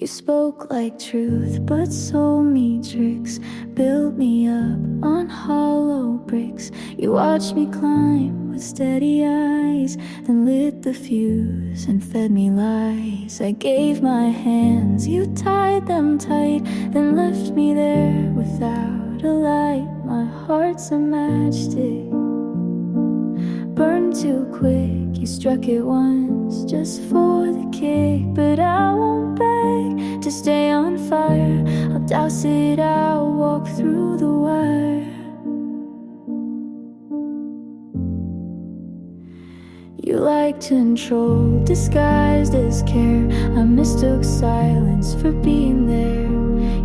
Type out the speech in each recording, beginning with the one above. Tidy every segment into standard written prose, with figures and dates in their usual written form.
You spoke like truth, but sold me tricks. Built me up on hollow bricks. You watched me climb with steady eyes, then lit the fuse and fed me lies. I gave my hands, you tied them tight, then left me there without a light. My heart's a matchstick, burned too quick. You struck it once just for the kick, but I won't beg to stay on fire. I'll douse it out, walk through the wire. You like to control, disguised as care. I mistook silence for being there.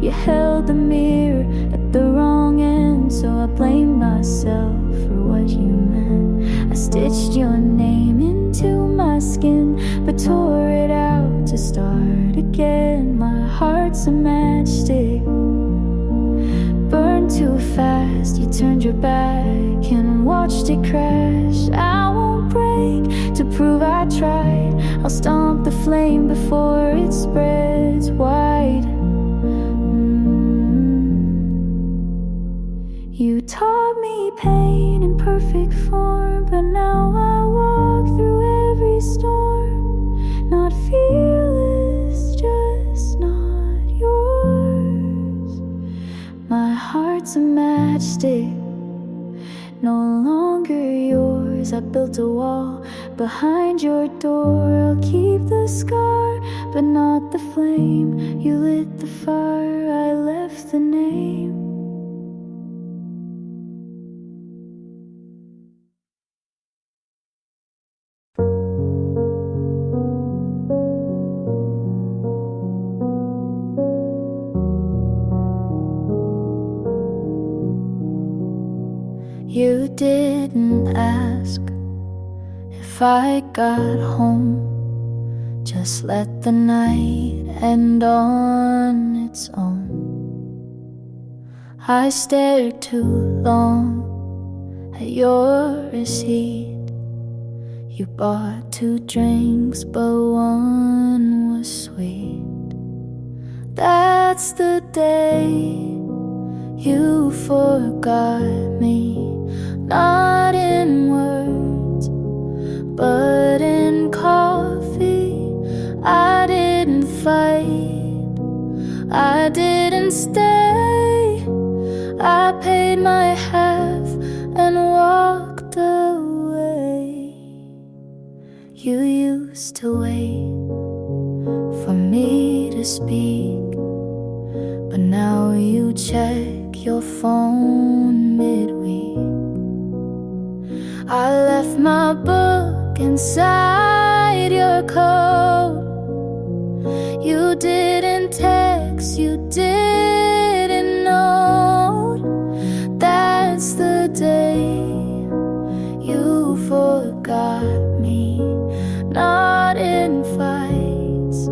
You held the mirror at the wrong end, so I blamed myself for what you meant. I stitched your name into my skin, but tore it out to start again. My heart's a matchstick, burned too fast. You turned your back and watched it crash. I won't break to prove I tried. I'll stomp the flame before it spreads wide. You taught me pain in perfect form, but now I walk through every storm. Not fearless, just not yours. My heart's a matchstick, no longer yours. I built a wall behind your door. I'll keep the scar, but not the flame. You lit the fire, I left the name. You didn't ask if I got home. Just let the night end on its own. I stared too long at your receipt. You bought 2 drinks, but one was sweet. That's the day you forgot me. Not in words, but in coffee. I didn't fight, I didn't stay. I paid my half and walked away. You used to wait for me to speak, but now you check your phone midweek. I left my book inside your coat. You didn't text, you didn't note. That's the day you forgot me. Not in fights,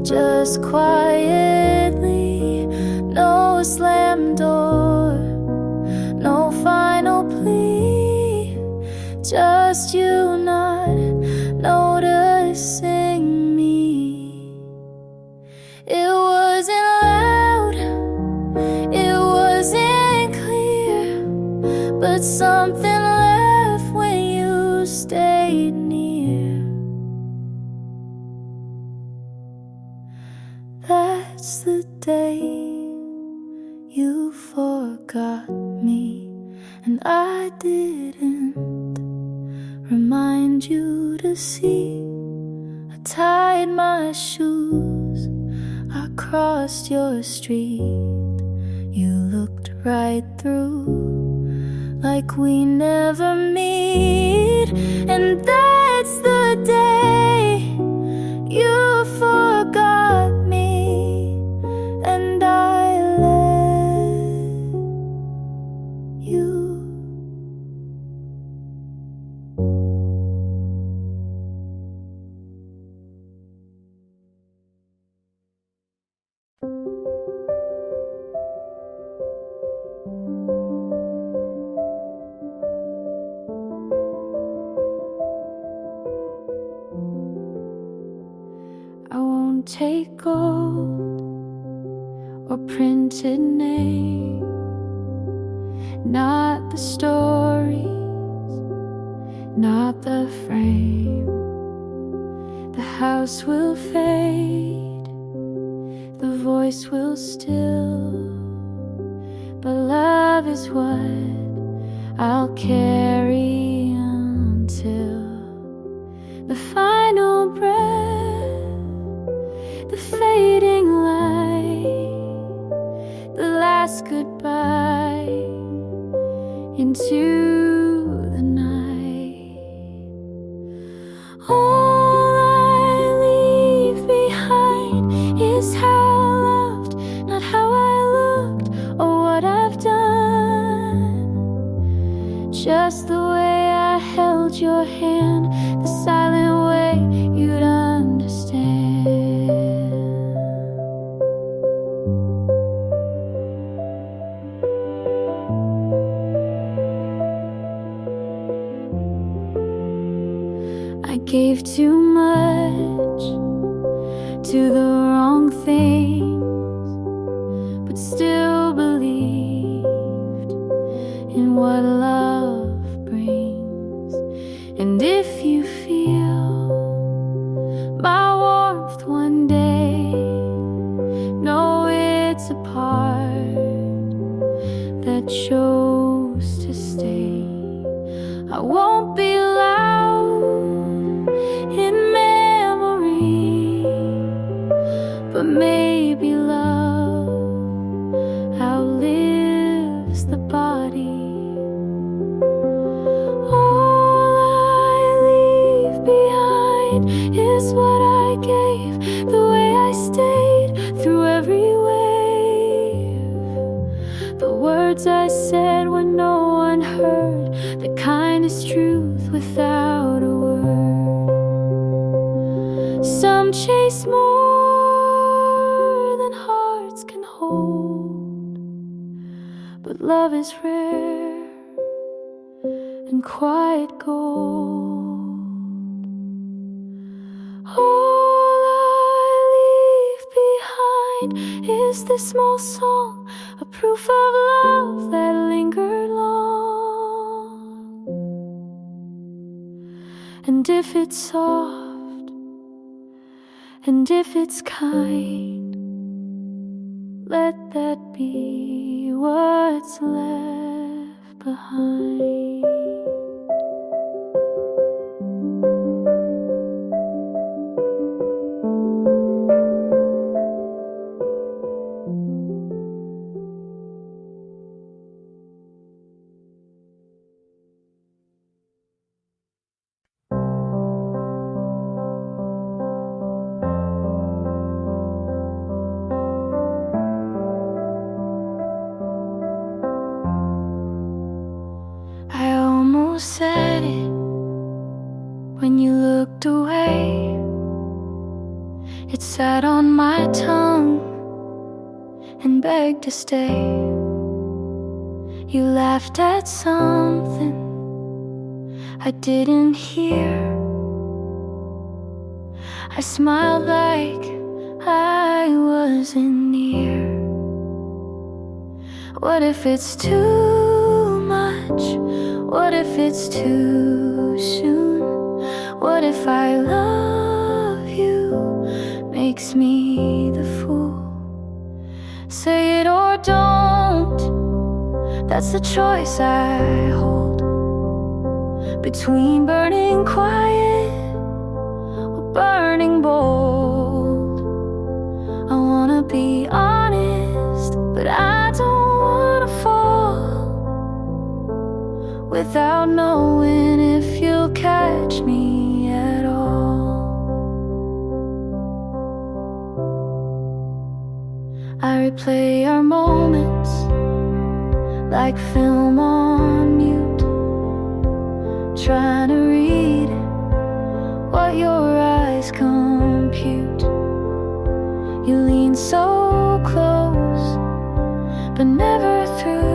just quietly. No slam door, no final plea. Just you not noticing me. It wasn't loud, it wasn't clear, but something left when you stayed near. That's the day you forgot me, and I didn't remind you to see. I tied my shoes, I crossed your street. You looked right through, like we never meet. And that's the day you forgot me, and I let you. I won't or printed name, not the stories, not the frame. The house will fade, the voice will still, but love is what I'll carry until the final breath, the fading light, the last goodbye into the night. All I leave behind is how I loved, not how I looked or what I've done. Just the way I held your hand, the silent way you'd understand. I gave too much to the wrong things, but still believed in what love brings. And if you feel my warmth one day, know it's a part that chose to stay. I won't be loud in memory, but maybe love outlives the body. All I leave behind is what I gave, the way I stayed through every wave, the words I said when no one heard, the kindest truth without a word. Some chase more than hearts can hold, but love is rare and quiet gold. All I leave behind is this small song, a proof of love that lingered long. And if it's soft, and if it's kind, let that be what's left behind. I almost said it when you looked away. It sat on my tongue and begged to stay. You laughed at something I didn't hear. I smiled like I wasn't near. What if it's too much? What if it's too soon? What if I love you makes me the fool? Say it or don't, that's the choice I hold. Between burning quiet or burning bold. I wanna be honest, but I don't wanna fall without knowing if you'll catch me at all. I replay our moments like film on mute, trying to read what your eyes compute. You lean so close, but never through.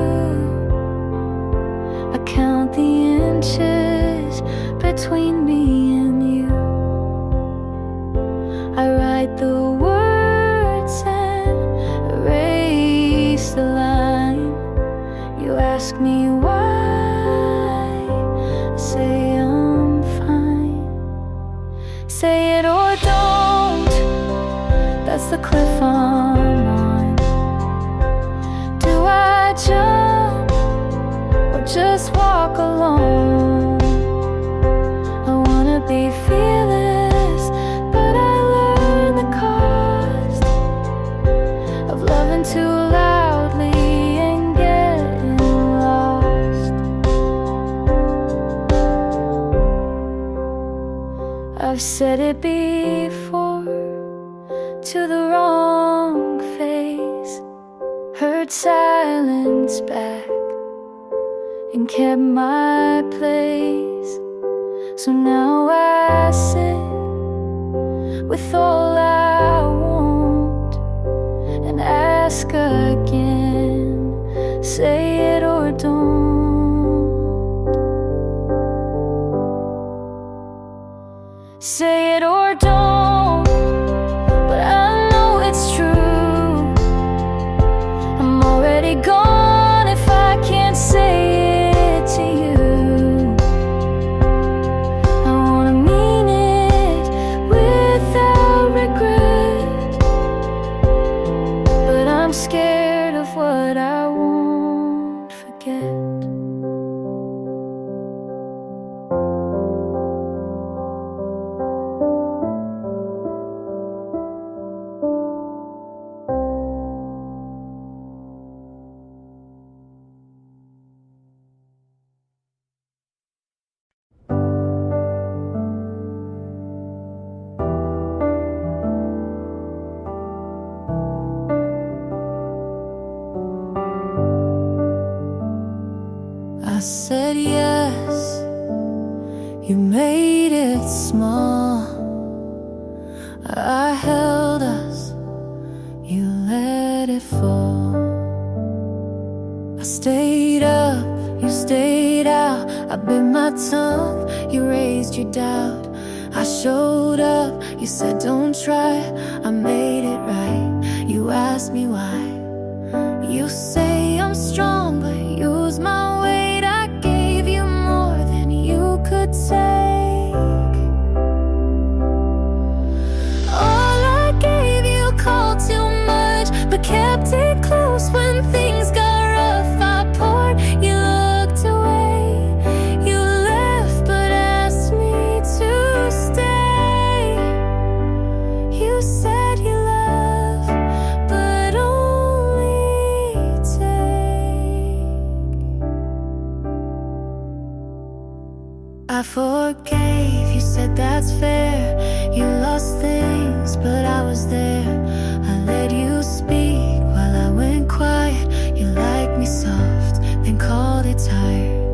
I count the inches between me and you. I write the words and erase I've said it before to the wrong face, heard silence back and kept my place. So now I sit with all I want and ask again, say it or don't. Say it or don't, but I know it's true. I'm already gone if I can't say it to you. I wanna mean it without regret, but I'm scared of what I won't forget. I said yes, you made it small. I held us, you let it fall. I stayed up, you stayed out. I bit my tongue, you raised your doubt. I showed up, you said don't try. I made it right, you asked me why. You say I'm strong, but use my weight. I gave you more than you could take. All I gave you called too much, but kept it close when things got rough. I poured, you looked away. You left, but asked me to stay. You said you love, but only take. I forgave, you said that's fair. You lost things, but I was there. I let you speak while I went quiet. You liked me soft, then called it tired.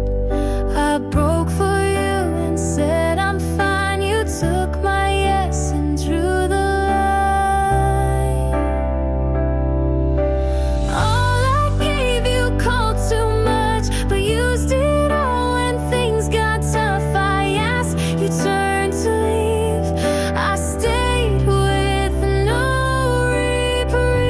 I broke for you and said I'm fine. You took my yes and drew the line. All I gave you called too much, but used it all when things got tough. I asked, you turned to leave. I stayed with no reprieve.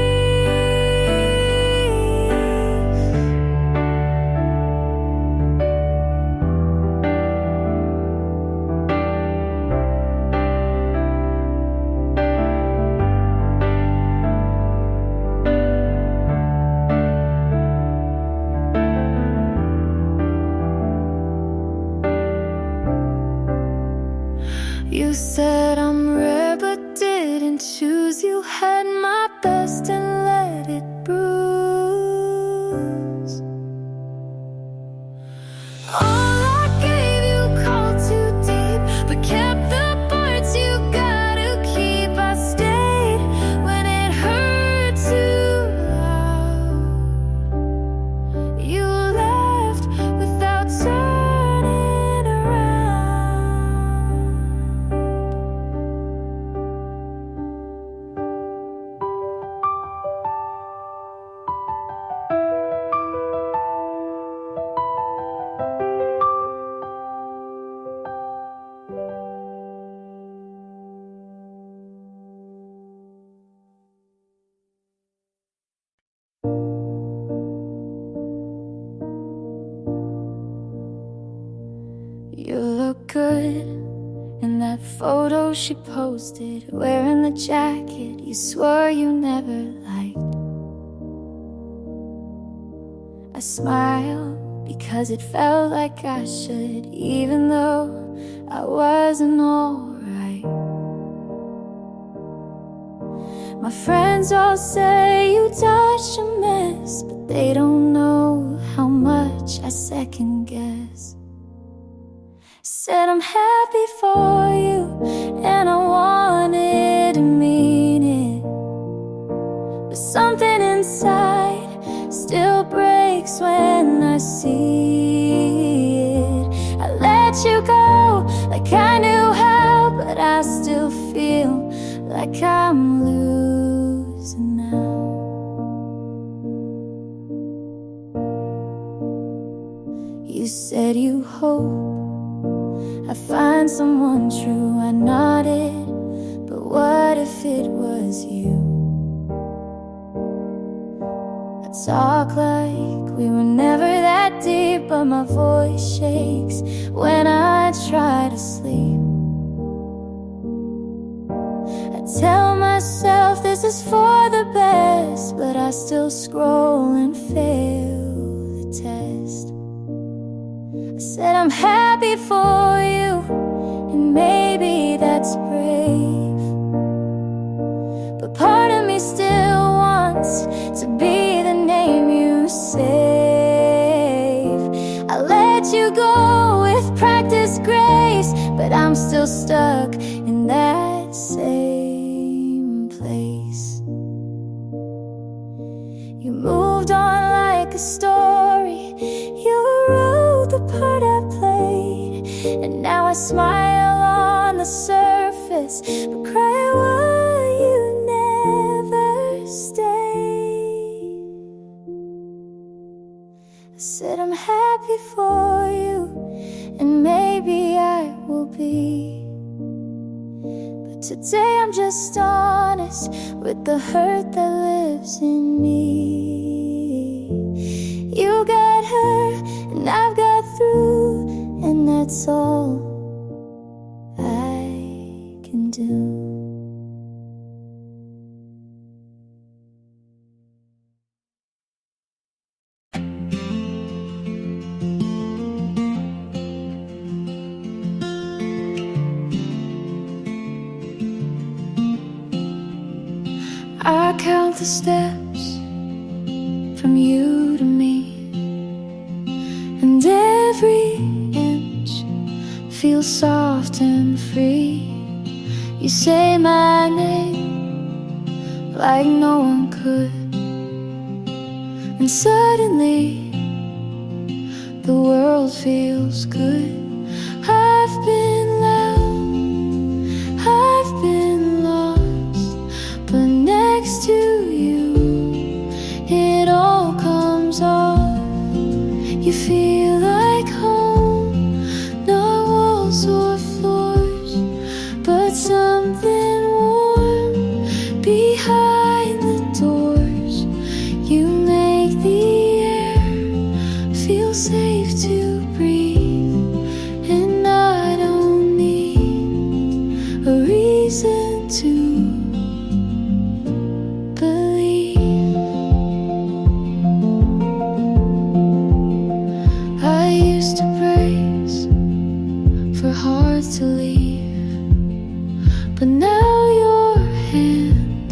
You said I'm rare, but didn't choose. You had my best and let it bruise. All I gave you called too deep, but kept the parts you gotta keep. I stayed when it hurt too loud. You left without turning around. You look good in that photo she posted, wearing the jacket you swore you never liked. I smiled because it felt like I should, even though I wasn't alright. My friends all say you dodged a mess, but they don't know how much I second guess. Said I'm happy for you breaks when I see it. I let you go like I knew how, but I still feel like I'm losing now. You said you hope I find someone true. I nodded, but what if it was you? I talk like we were never that deep, but my voice shakes when I try to sleep. I tell myself this is for the best, but I still scroll and fail the test. I said I'm happy for you, and maybe that's brave, but part of me still wants to be the name you save. I let you go with practice grace, but I'm still stuck in that same place. You moved on like a story, you wrote the part I played, and now I smile on the surface, but cry why you never stayed. I said I'm happy for you, and maybe I will be, but today I'm just honest with the hurt that lives in me. You got her, and I've got through, and that's all I can do. I count the steps from you to me, and every inch feels soft and free. You say my name like no one could, and suddenly the world feels good. I've been loud, I've been lost, but next to you it all comes off. You feel like home, not walls or floors, but something warm behind the doors. You make the air feel safe to breathe, and I don't need a reason to believe. I used to brace for hearts to leave, but now your hand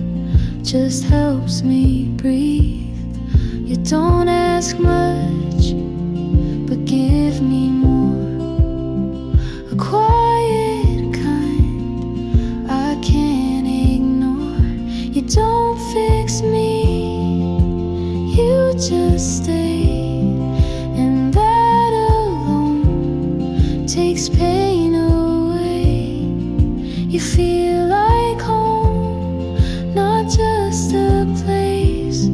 just helps me breathe. You don't ask much, but give me more, a quiet kind I can't ignore. You don't fix me, you just stay, and that alone takes pain away. You feel like home, not just a place,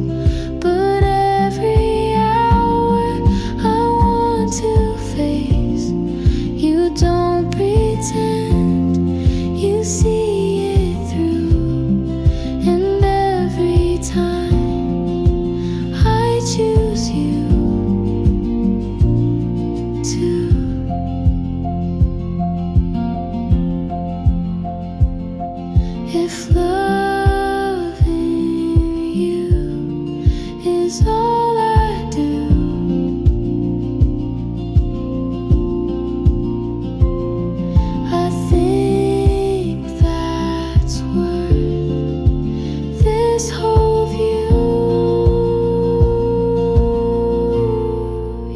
but every hour I want to face. You don't pretend, you see it through, and every time I choose you too. If loving you is all I do, I think that's worth this whole view.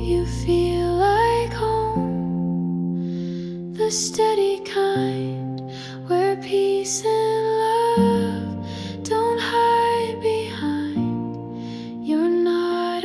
You feel like home, the steady kind, where peace and love don't hide behind. You're not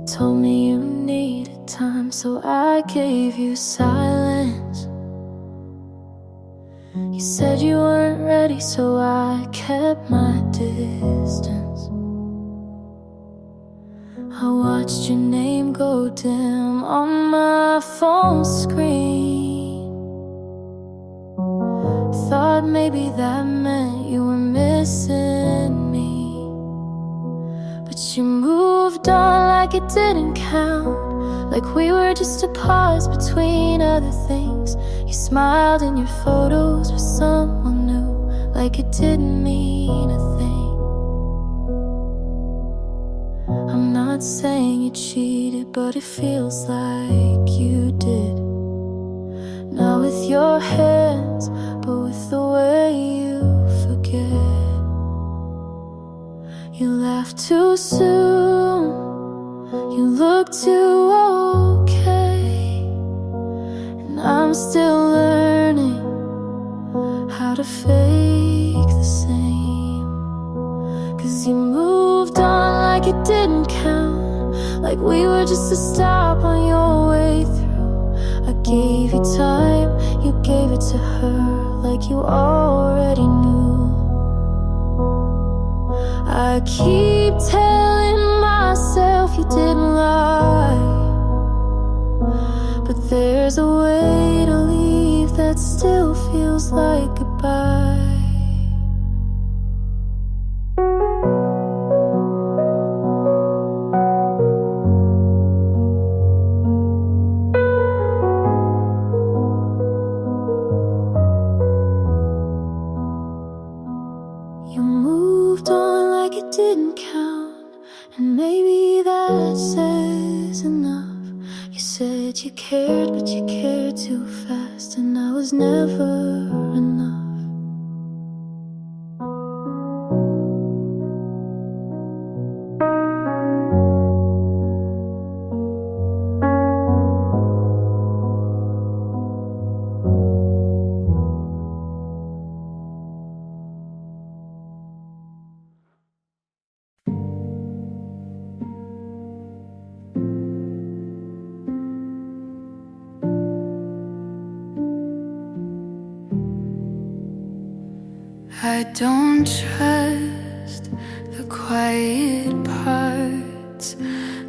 told me you needed time, so I gave you silence. You said you weren't ready, so I kept my distance. I watched your name go dim on my phone screen. Thought maybe that meant you were missing me, but you moved on like it didn't count, like we were just a pause between other things. You smiled in your photos with someone new, like it didn't mean a thing. I'm not saying you cheated, but it feels like you did. Not with your hands, but with the way you forget. You laughed too soon, you look too okay, and I'm still learning how to fake the same. 'Cause you moved on like it didn't count, like we were just a stop on your way through. I gave you time, you gave it to her, like you already knew. I keep telling myself you didn't lie, but there's a way to leave that still feels like goodbye. You moved on like it didn't count, and maybe that says enough. You said you cared, but you cared too fast, and I was never enough. I don't trust the quiet parts,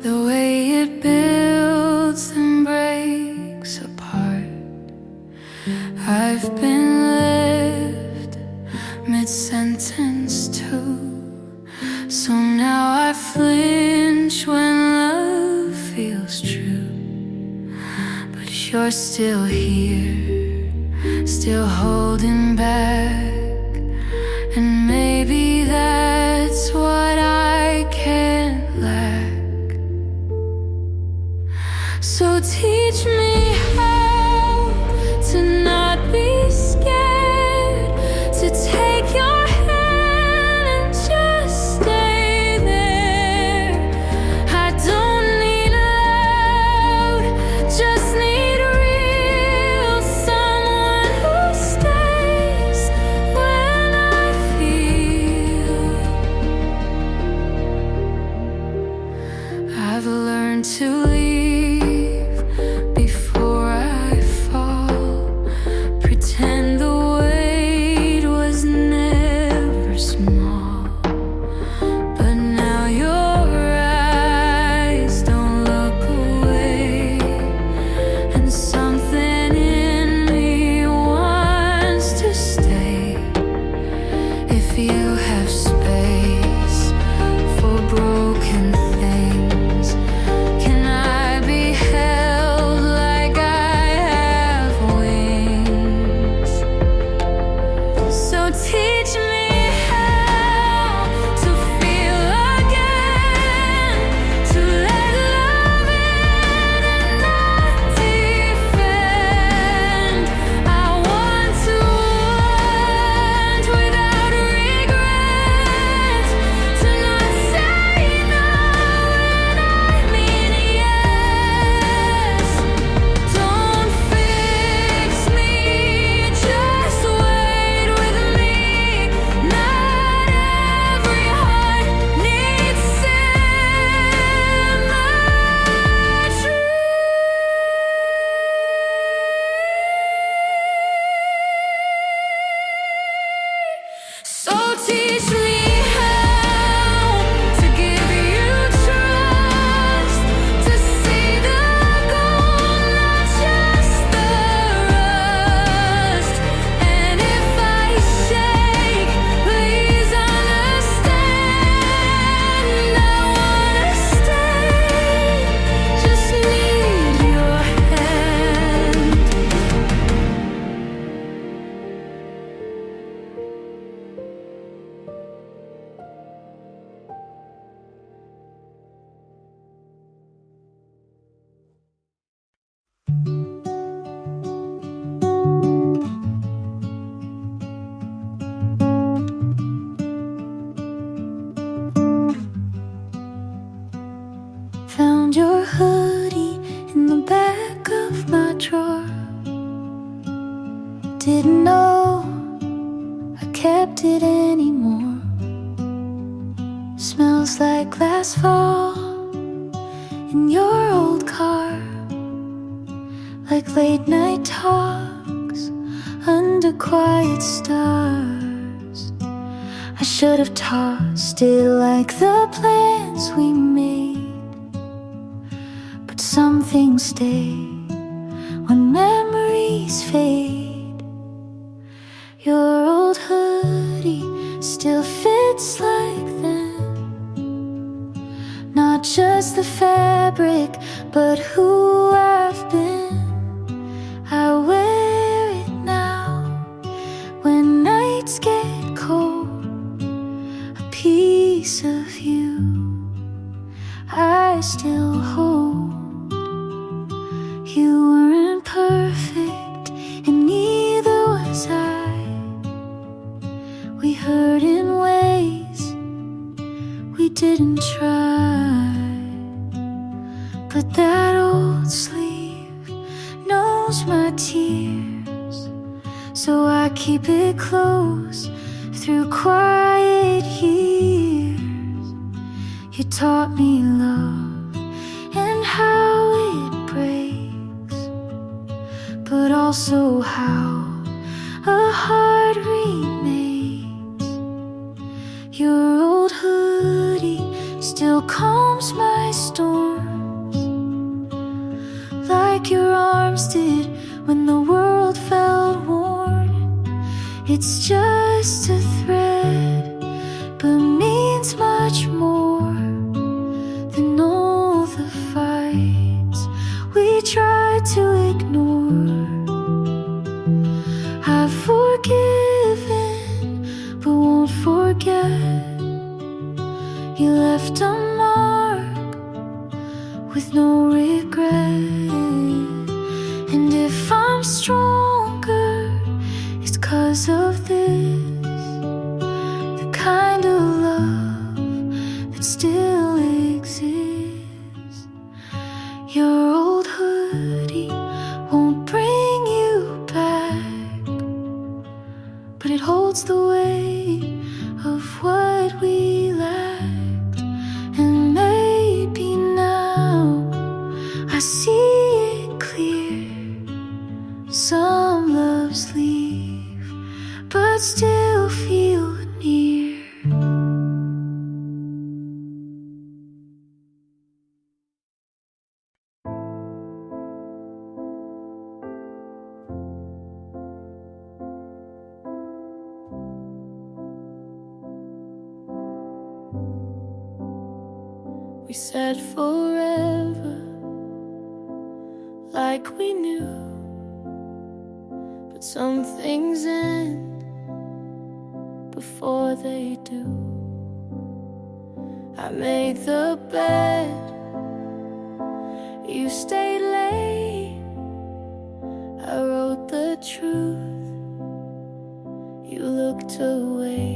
the way it builds and breaks apart. I've been left mid-sentence too, so now I flinch when love feels true. But you're still here, still holding back. And maybe that's what I can't lack. So teach me how to not be scared, to take your hand and just stay there. I don't need loud, just need real, someone who stays Smells like last fall in your old car, like late night talks under quiet stars. I should have tossed it like the plans we made, but some things stay when memories fade. Your old hoodie still fits like then, not just the fabric, but who I've been. I wear it now when nights get cold, a piece of you I still hold. You weren't perfect, and neither was I. We hurt in ways we didn't try, but that old sleeve knows my tears, so I keep it close through quiet years. You taught me love and how it breaks, but also how a heart remakes. Your old hoodie still calms my storms, like your arms did when the world felt worn. It's just a thread, but means much more than all the fights we tried to ignore. I've forgiven, but won't forget. You left a mark with no regret. And if I'm stronger, it's 'cause of this, the kind of love that still exists. Your old hoodie won't bring you back, but it holds the weight of what we lacked. And maybe now I see it clear. Some loves leave, but still feel near. We said forever, like we knew, but some things end before they do. I made the bed, you stayed late. I wrote the truth, you looked away.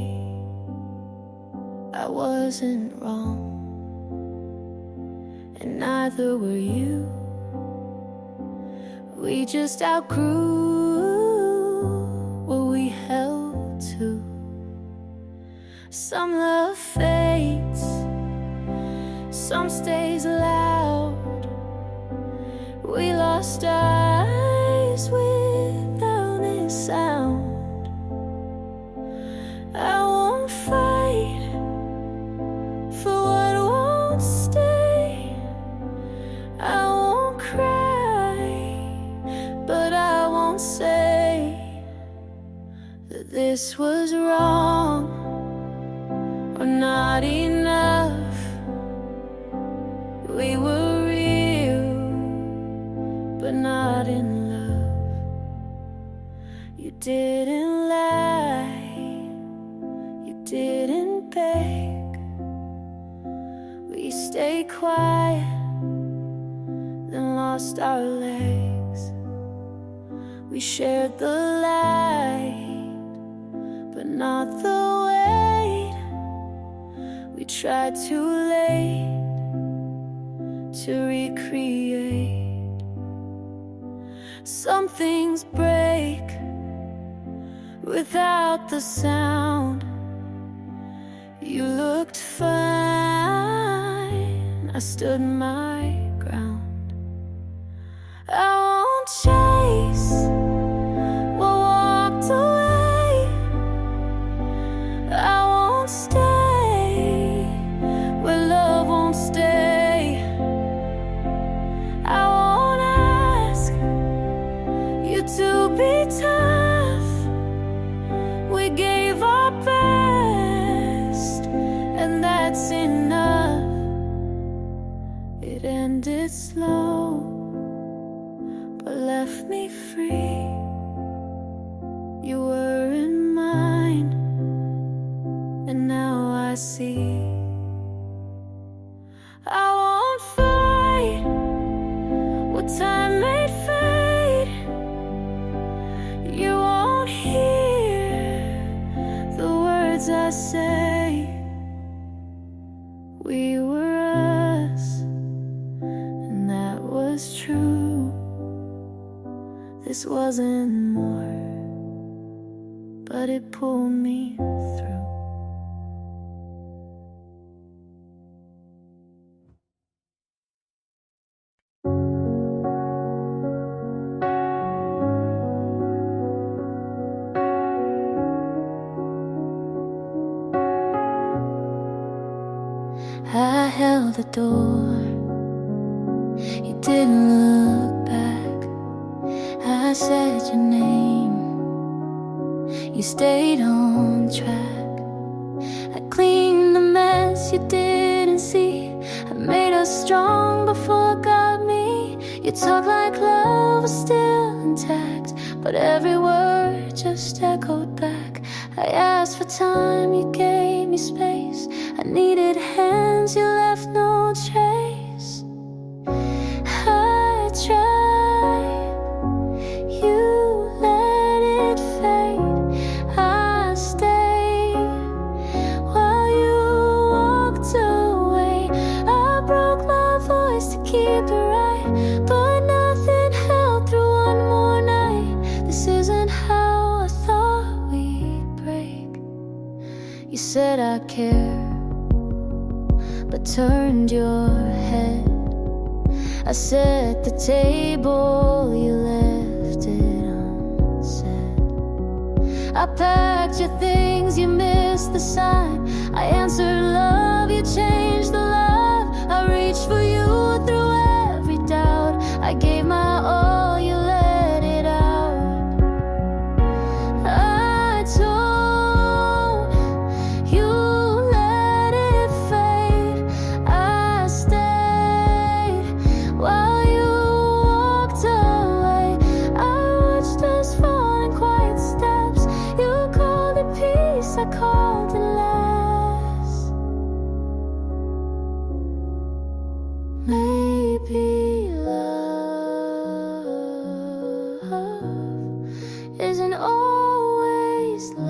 I wasn't wrong, and neither were you. We just outgrew what we held to. Some love fades, some stays loud. We lost eyes without a sound. I won't fight for what won't stay. I won't cry, but I won't say that this was wrong or not enough. We were real, but not in love. You didn't lie, you didn't beg. We stayed quiet, then lost our legs. We shared the light, but not the weight. We tried too late to recreate. Some things break without the sound. You looked fine stood my ground. I won't chase what walked away. I won't stay where love won't stay. I won't ask you to be tough. We gave our best, and that's enough. It ended slow, but left me free. You weren't mine, and now I see. I won't fight what time made fade. You won't hear the words I say. We were us, and that was true. This wasn't more, but it pulled me through. I held the door, you didn't look back. I said your name, you stayed on track. I cleaned the mess you didn't see. I made us strong before it got me. You talked like love was still intact, but every word just echoed back. I asked for time, you gave me space. I needed hands, you left no trace. I tried, you let it fade. I stayed while you walked away. I broke my voice to keep it right, but nothing held through one more night. This isn't how I thought we'd break. You said I care, but turned your head. I set the table, you left it unsaid. I packed your things, you missed the sign. I answered love, you changed the love. I reached for you through every doubt. I gave my all, you let it out. I told you let it fade. I stayed while you walked away. I watched us fall in quiet steps. You called it peace, I called it less. Maybe love isn't always loud.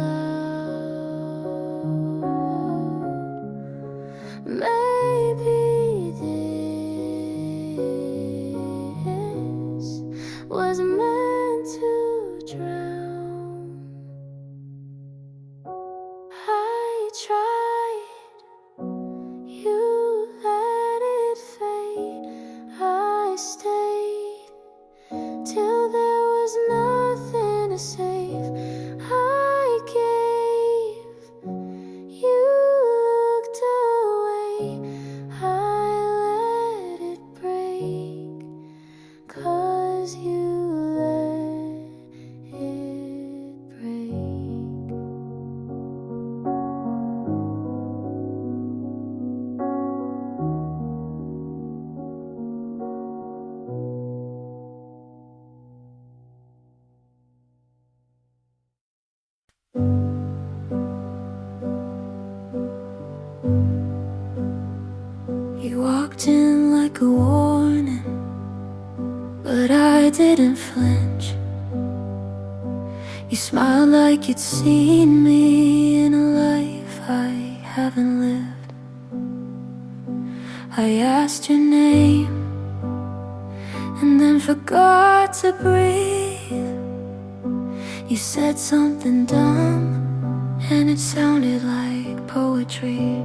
Maybe this was meant to drown. I tried, you let it fade. I stayed till there was nothing to save. I gave, you looked away. I let it break, 'cause you let it break. You walked in like a warning, but I didn't flinch. You smiled like you'd seen me in a life I haven't lived. I asked your name and then forgot to breathe. You said something dumb and it sounded like poetry.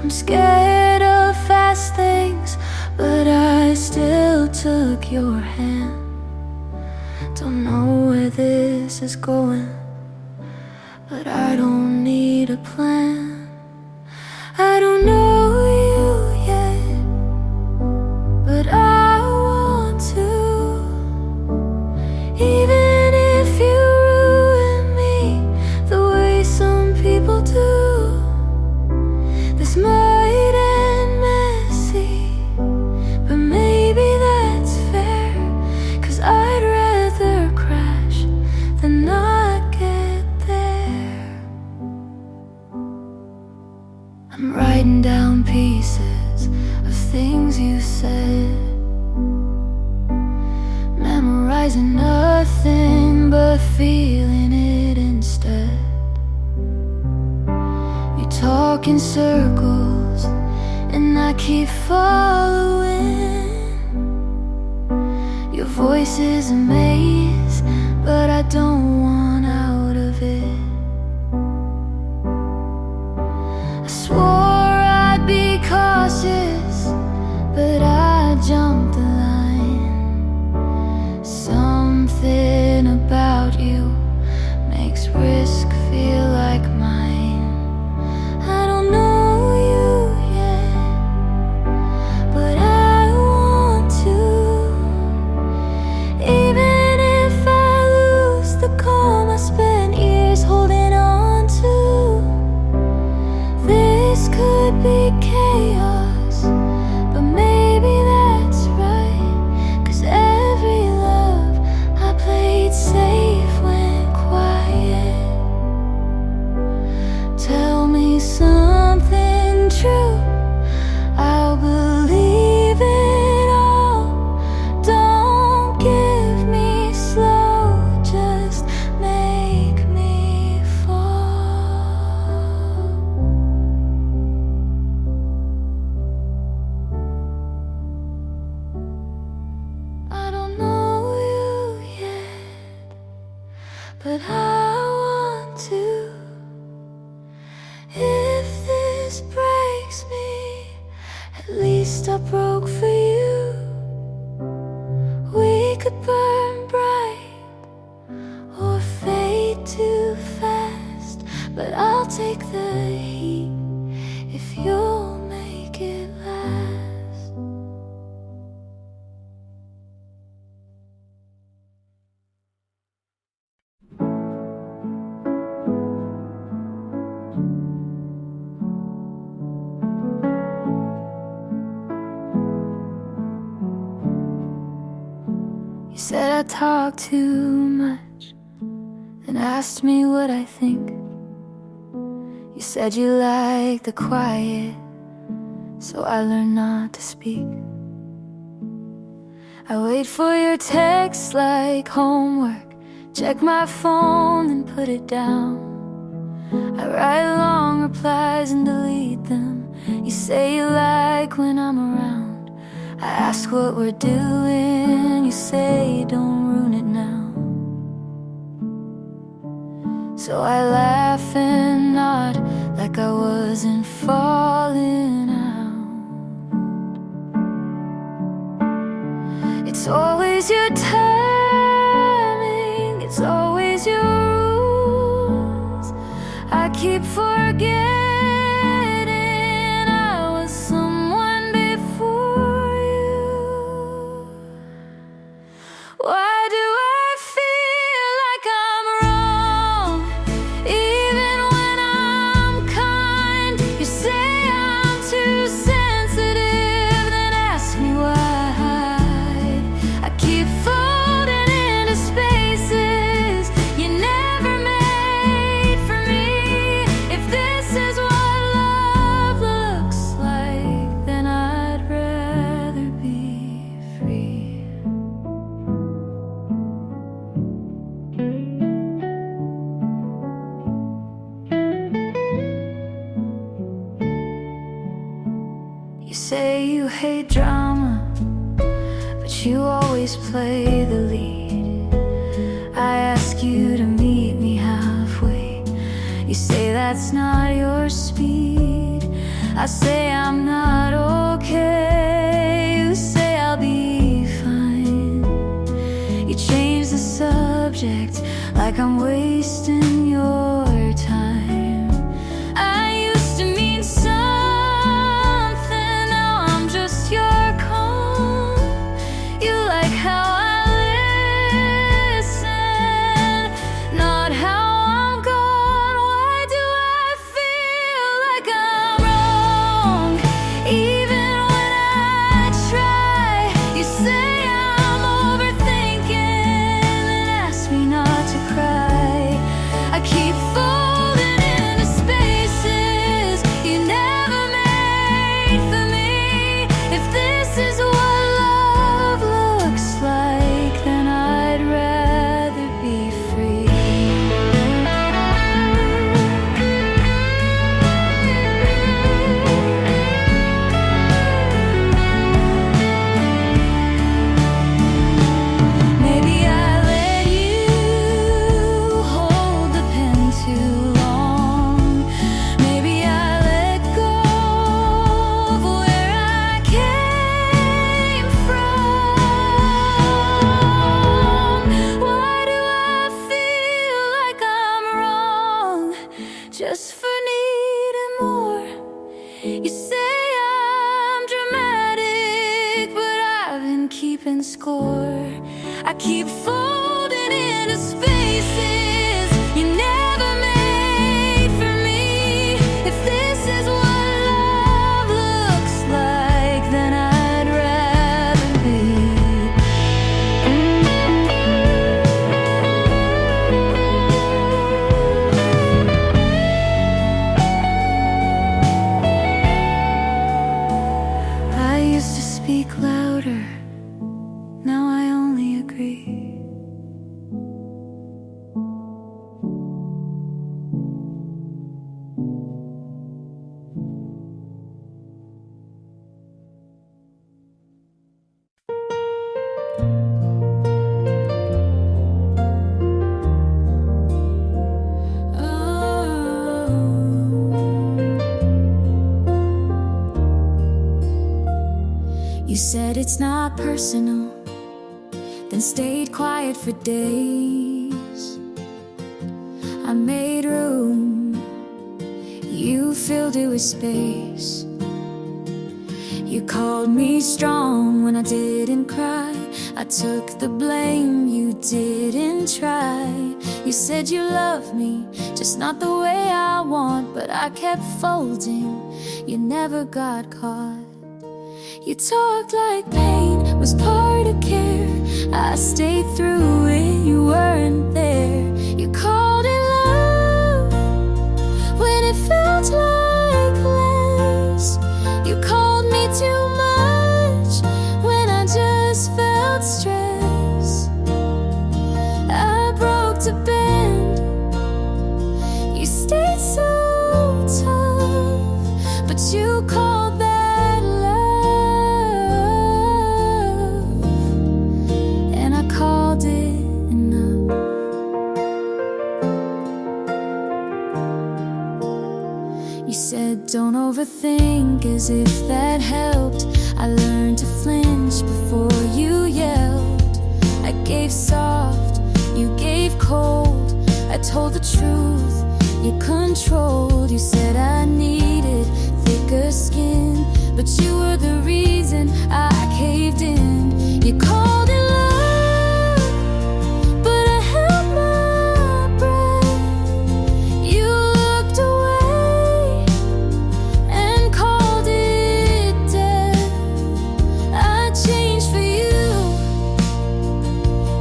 I'm scared of fast things, but I still took your hand. Don't know where this is going, but I don't need a plan. I don't know you yet, but I want to. Even if you ruin me the way some people do, this might end messy, but maybe that's fair, 'cause I'd rather crash than not get there. I'm writing down pieces of things you said, memorizing nothing but feeling it instead. You talk in circles and I keep following. Your voice is a maze, but I don't want out of it. I swore I'd be cautious, but I jumped the line. Something about you makes risk feel like mine. I don't know you yet, but I want to. Even if I lose the calm I spent years holding on to, this could be chaos, but maybe that's right, 'cause every love I played safe went quiet. Tell me something true, I'll believe it all. Don't give me slow, just make me fall. I don't know you yet, but I want to. If this breaks me, at least I broke for you. We could burn bright or fade too fast, but I'll take the heat if you'll make it last. You said I talk too much and asked me what I think. You said you like the quiet, so I learned not to speak. I wait for your texts like homework, check my phone and put it down. I write long replies and delete them. You say you like when I'm around. I ask what we're doing, you say don't ruin it now. So I laugh and nod like I wasn't falling out. It's always your timing, it's always your rules. I keep forgetting I was someone before you. Why do I feel like I'm wrong, even when I'm kind? You say I'm too sensitive, then ask me why. I keep folding into spaces you never made for me. If this is what love looks like, then I'd rather be free. You say you hate drama, but you always play the lead. I ask you to meet me halfway. You say that's not your speed. I say I'm not okay. You say I'll be fine. You change the subject like I'm wasting your time. I used to mean something, now I'm just your calm. You like how I listen, not how I'm gone. Why do I feel like I'm wrong? Even when I try, you say I'm overthinking, then ask me not to cry. I keep folding into spaces you never made for me. If this is what love looks like, then I'd rather be free. Maybe I let you hold the pen too long. Maybe I let go of where I came from. Why do I feel like I'm wrong just for needing more? You say I'm dramatic, but I've been keeping score. I keep folding into spaces you never made for me. If this is what love looks like, then I'd rather be. I used to speak louder, now I only agree. You said it's not personal, then stayed quiet for days. I made room, you filled it with space. You called me strong when I didn't cry. I took the blame, you didn't try. You said you loved me, just not the way I want. But I kept folding, you never got caught. You talked like pain was part of care. I stayed through it, you weren't there. You called it love when it felt like less. You called me too much when I just felt stress. I broke to bend, you stayed so tough, but you called that love, and I called it enough. You said don't overthink, as if that helped. I learned to flinch before you yelled. I gave soft, you gave cold. I told the truth, you controlled. You said I needed thicker skin, but you were the reason I caved in. You called it love, but I held my breath. You looked away and called it death. I changed for you,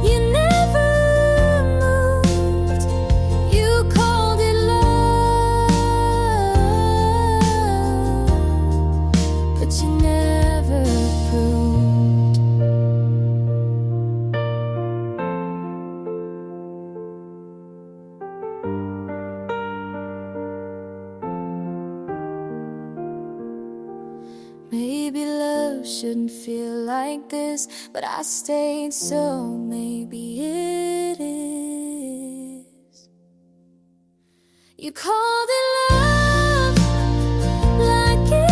you never moved. You called it love, but you never proved. Maybe love shouldn't feel like this, but I stayed, so maybe it is. You called it love like it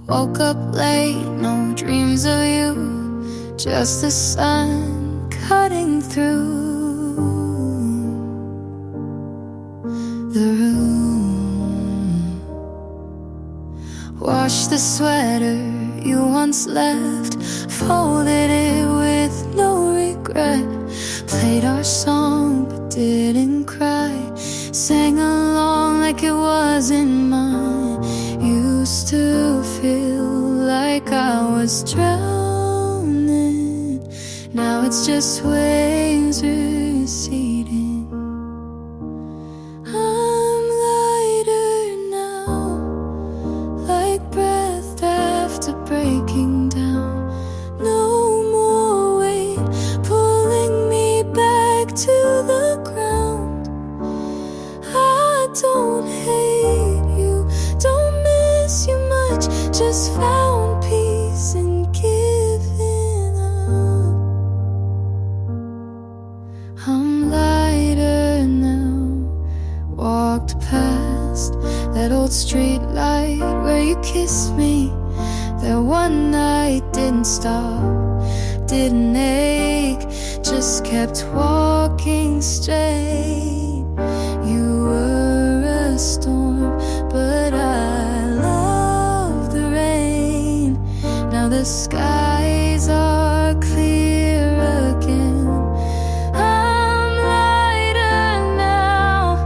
Woke up late, no dreams of you, just the sun cutting through the room. Washed the sweater you once left, folded it with no regret. Played our song but didn't cry, sang along like it wasn't mine. Used to feel like I was drowning, now it's just waves receding. I'm lighter now, like breath after breaking down. No more weight pulling me back to the ground. I don't hate you, don't miss you much, just found peace in giving up. I'm lighter now, walked past that old street light where you kissed me. That one night didn't stop, didn't ache, just kept walking straight. You were a storm, but I love the rain. Now the skies are clear again. I'm lighter now,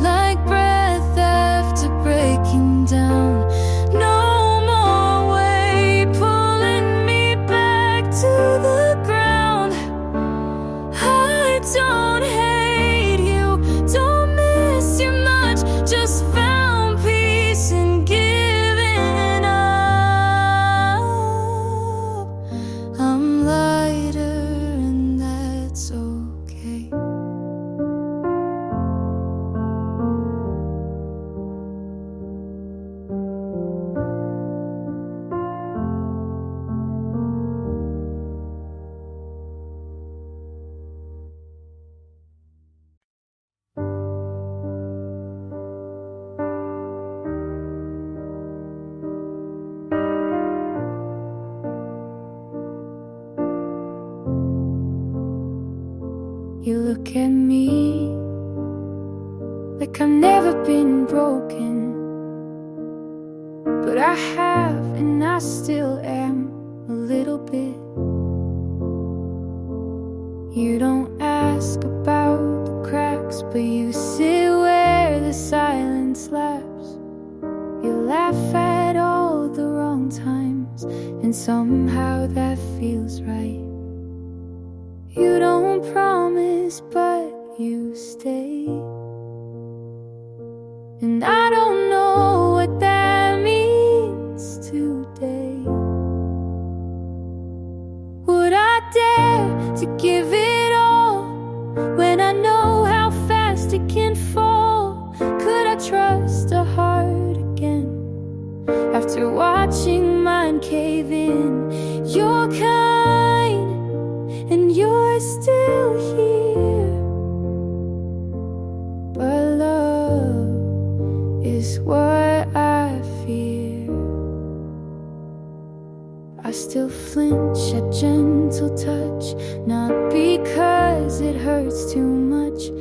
like breath after breaking down. No more weight pulling me back to the ground. I don't hate you, don't miss you much, just found peace in giving up. I'm lighter and that's okay. You look at me like I've never been broken, but I have, and I still am a little bit. You don't ask about the cracks, but you sit where the silence laughs. You laugh at all the wrong times, and somehow that feels right. You don't promise, but you stay. And I don't know what that means today. Would I dare to give it all when I know how fast it can fall? Could I trust a heart again after watching mine cave in? You're kind and you're still here, but love is what I fear. I still flinch at gentle touch, not because it hurts too much,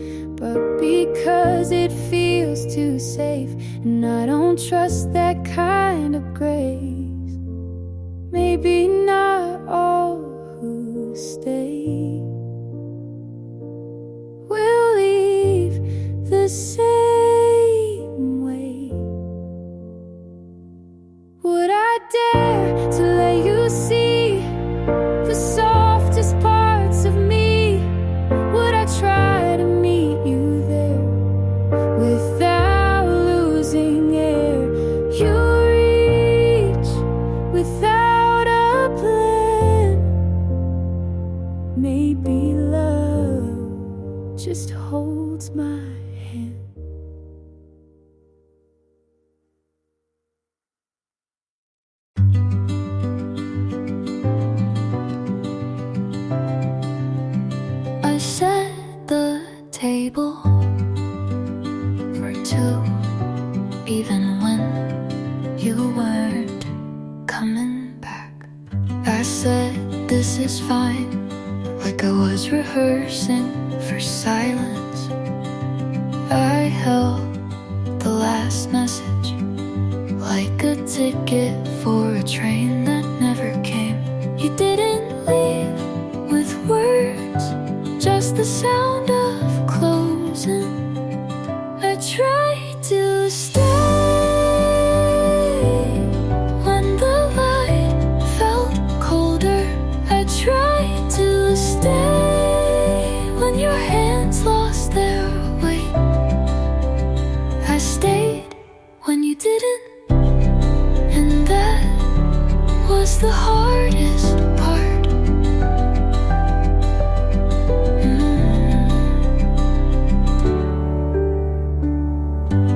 but because it feels too safe. And I don't trust that kind of grace. Maybe not all who stay will leave the same way. Would I dare to let you see the softest parts of me? Would I try to meet you there without losing air? You reach without a plan. Maybe love just holds my hand. I set the table for two, even when you weren't. this is fine, like I was rehearsing for silence. I held the last message like a ticket for a train that never came. You didn't leave with words, just the sound of closing. I tried to stay when the light felt colder. I tried to stay when your hands lost their weight. I stayed when you didn't, and that was the hardest part.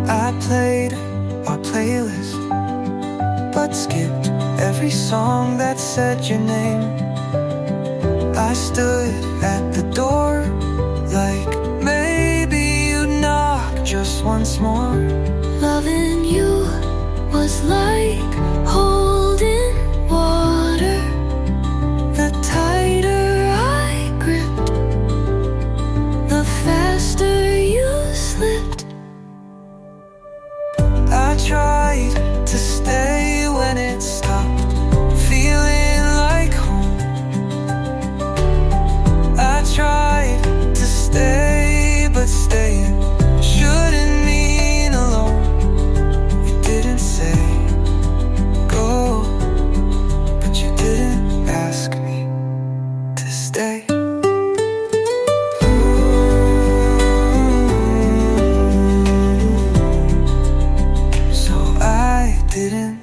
I played our playlist, but skipped every song that said your name. I stood at the door, like maybe you'd knock just once more. Loving you was like holding water. The tighter I gripped, The faster you slipped. I tried to stay when it stopped feeling like home. I tried to stay, but staying shouldn't mean alone. You didn't say go, but you didn't ask me to stay. So I didn't.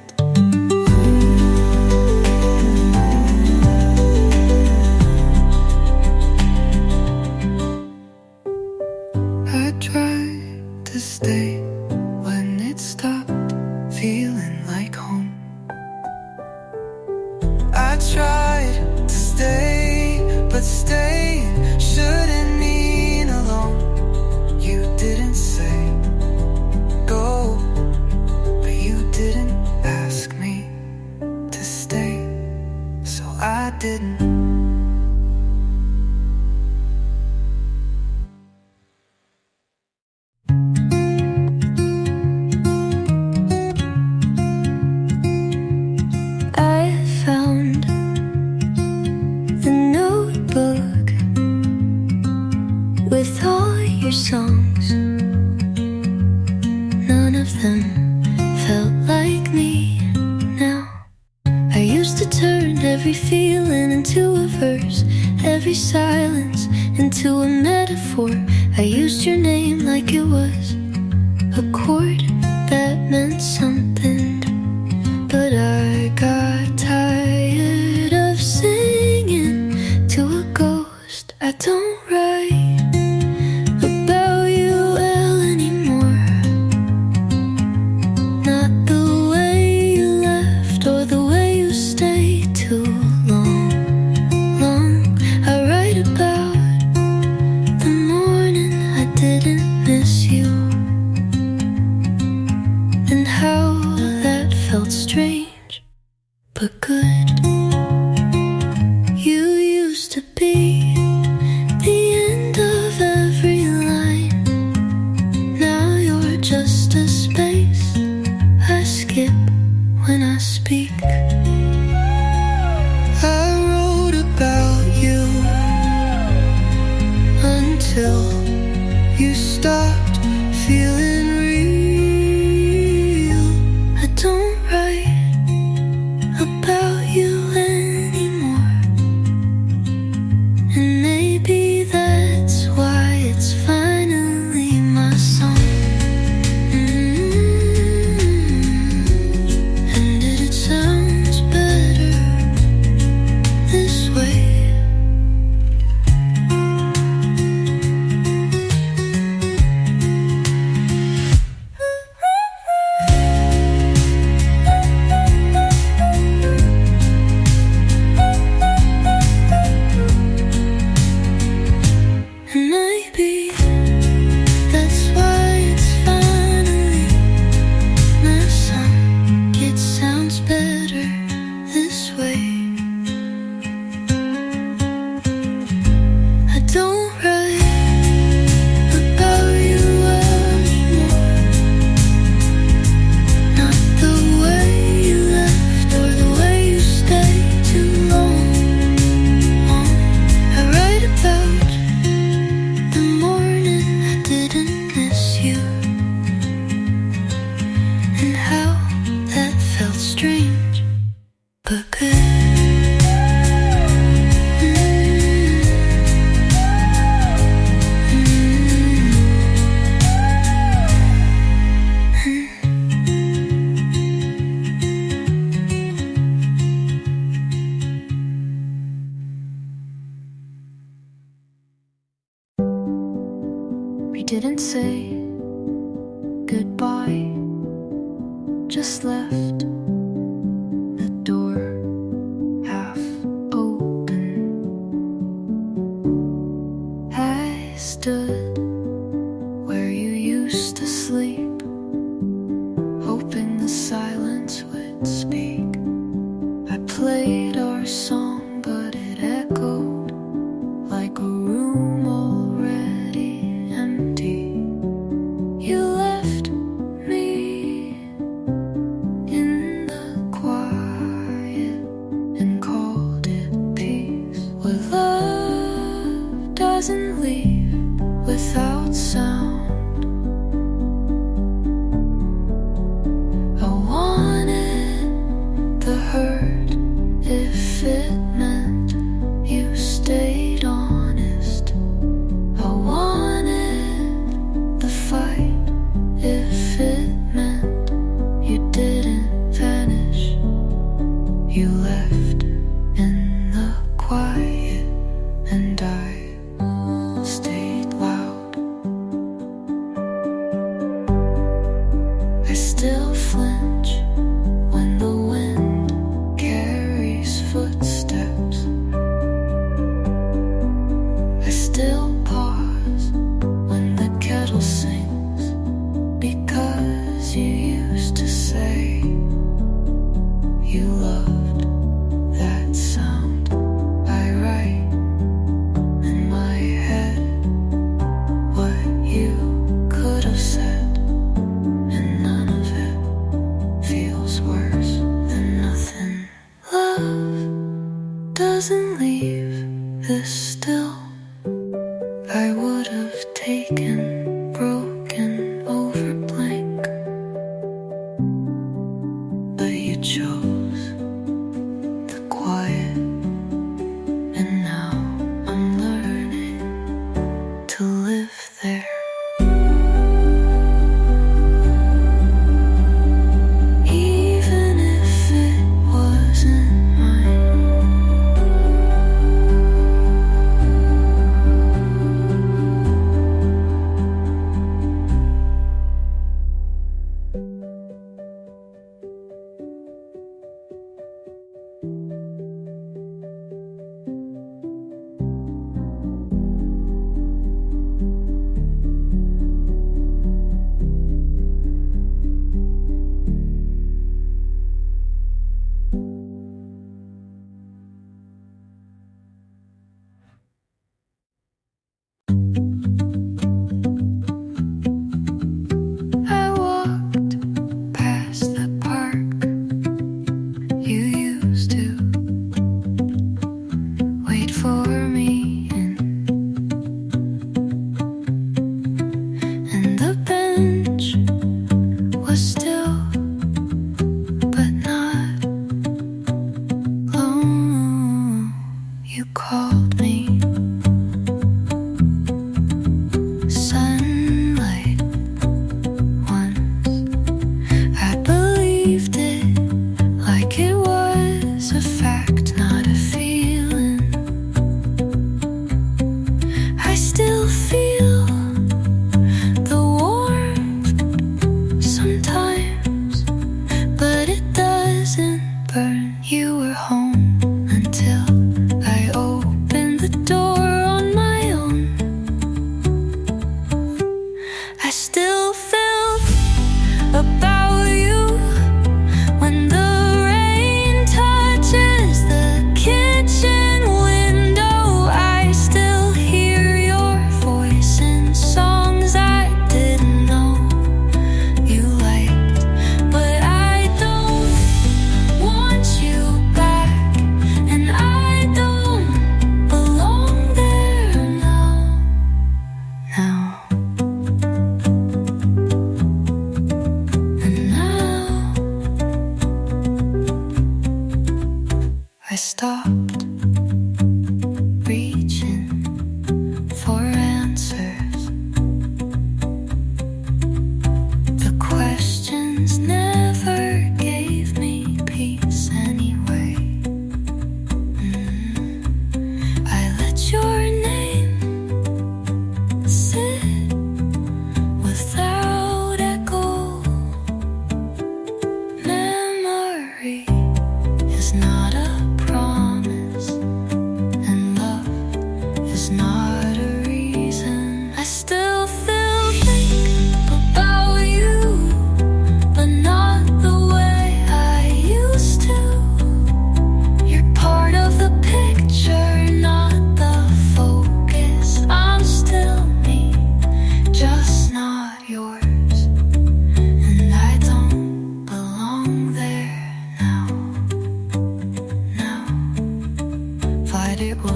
I tried to stay when it stopped feeling like home. I tried to stay, but staying shouldn't mean alone. You didn't say go, but you didn't ask me to stay, so I didn't. I found the notebook with all your songs. None of them felt like me now. I used to turn every feeling into a verse, every silence into a metaphor. I used your name like it was a chord that meant something. But I got tired of singing to a ghost. I don't write about you well anymore. Not the way you left or the way you stayed too long. I write about the morning I didn't miss you, and how that felt strange but good. You used to be the end of every line. Now you're just a space I skip when I speak. I wrote about you until you stopped feeling real. I don't write about you anymore, and maybe that's why it's finally my song. goodbye, just left the door half open. I stood where you used to sleep, hoping the silence would speak. I played our song, but it echoed like a room already empty. You left me in the quiet and called it peace. Where love doesn't leave without sound. I wanted the hurt if it meant you stayed honest. I wanted the fight if it meant you didn't vanish. You left in the quiet and I stayed loud. I still flinch when the wind carries footsteps. I still pause when the kettle sings, because you used to say you loved that sound. I write in my head what you could have said, and none of it feels worse than nothing. Love doesn't leave this still. I would have taken broken over plain.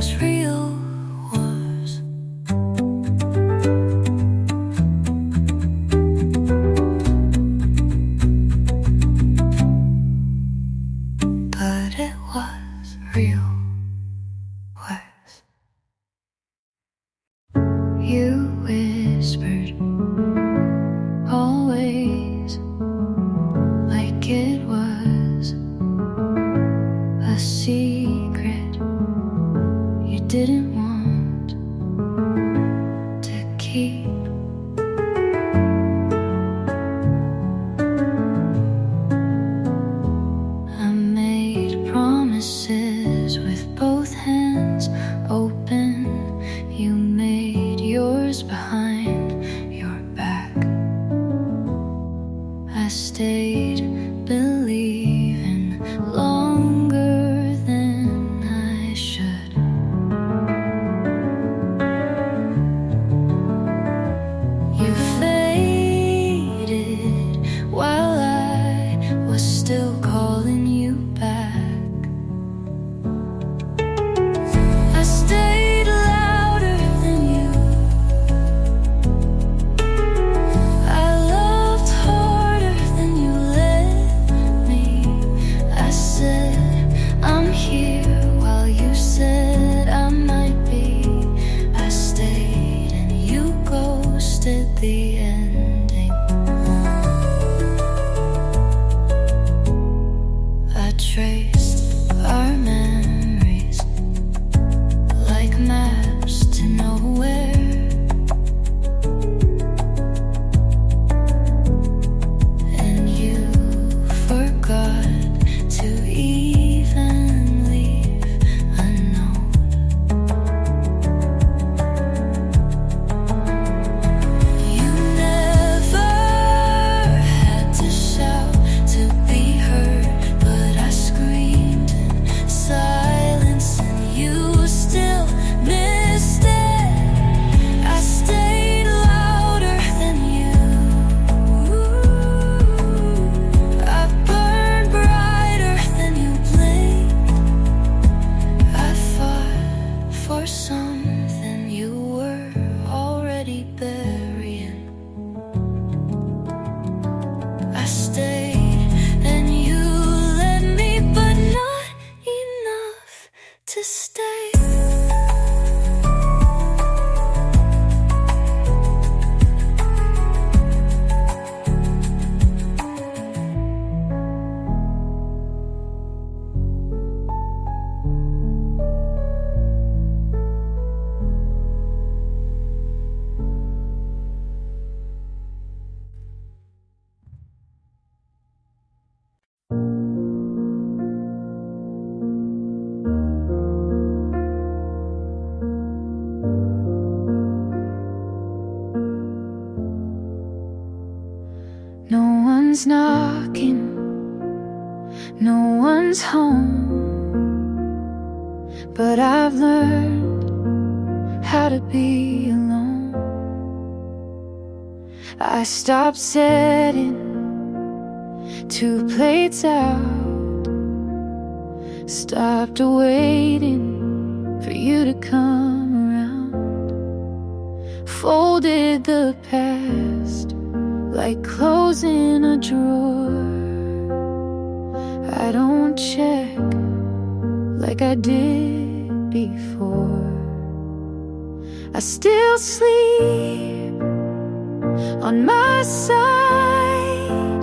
was real was. But it was real was. You whispered always like it was a secret you didn't want to keep. I made promises with both hands open. You made yours behind your back. I stayed believing longer than I should. You faded while I was still calling you back. I stayed louder than you. I loved harder than you let me. I said I'm here while you said I might be. I stayed and you ghosted the ending. I traced our memories like maps to nowhere. And you forgot to even leave a note. You never had to shout to be heard, but I screamed in silence and you still missed it. I stayed louder than you. I burned brighter than you blinked. I fought for something you were already burying. I stayed and you let me, but not enough to stay. No one's knocking, no one's home, but I've learned how to be alone. I stopped setting 2 plates out, stopped waiting for you to come around, folded the past like clothes in a drawer. I don't check like I did before. I still sleep on my side,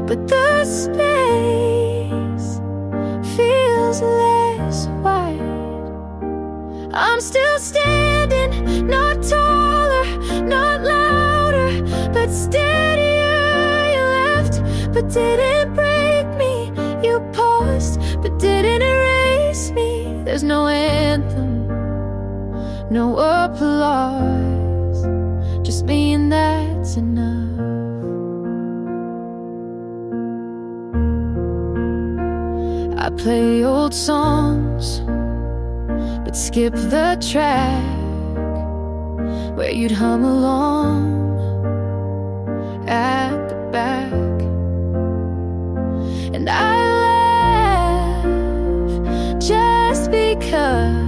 but the space feels less wide. I'm still standing, not taller, not louder, but steadier. You left, but didn't break me. You paused, but didn't erase me. There's no anthem, no applause, just me and that's enough. I play old songs, but skip the track where you'd hum along at the back. And I laugh just because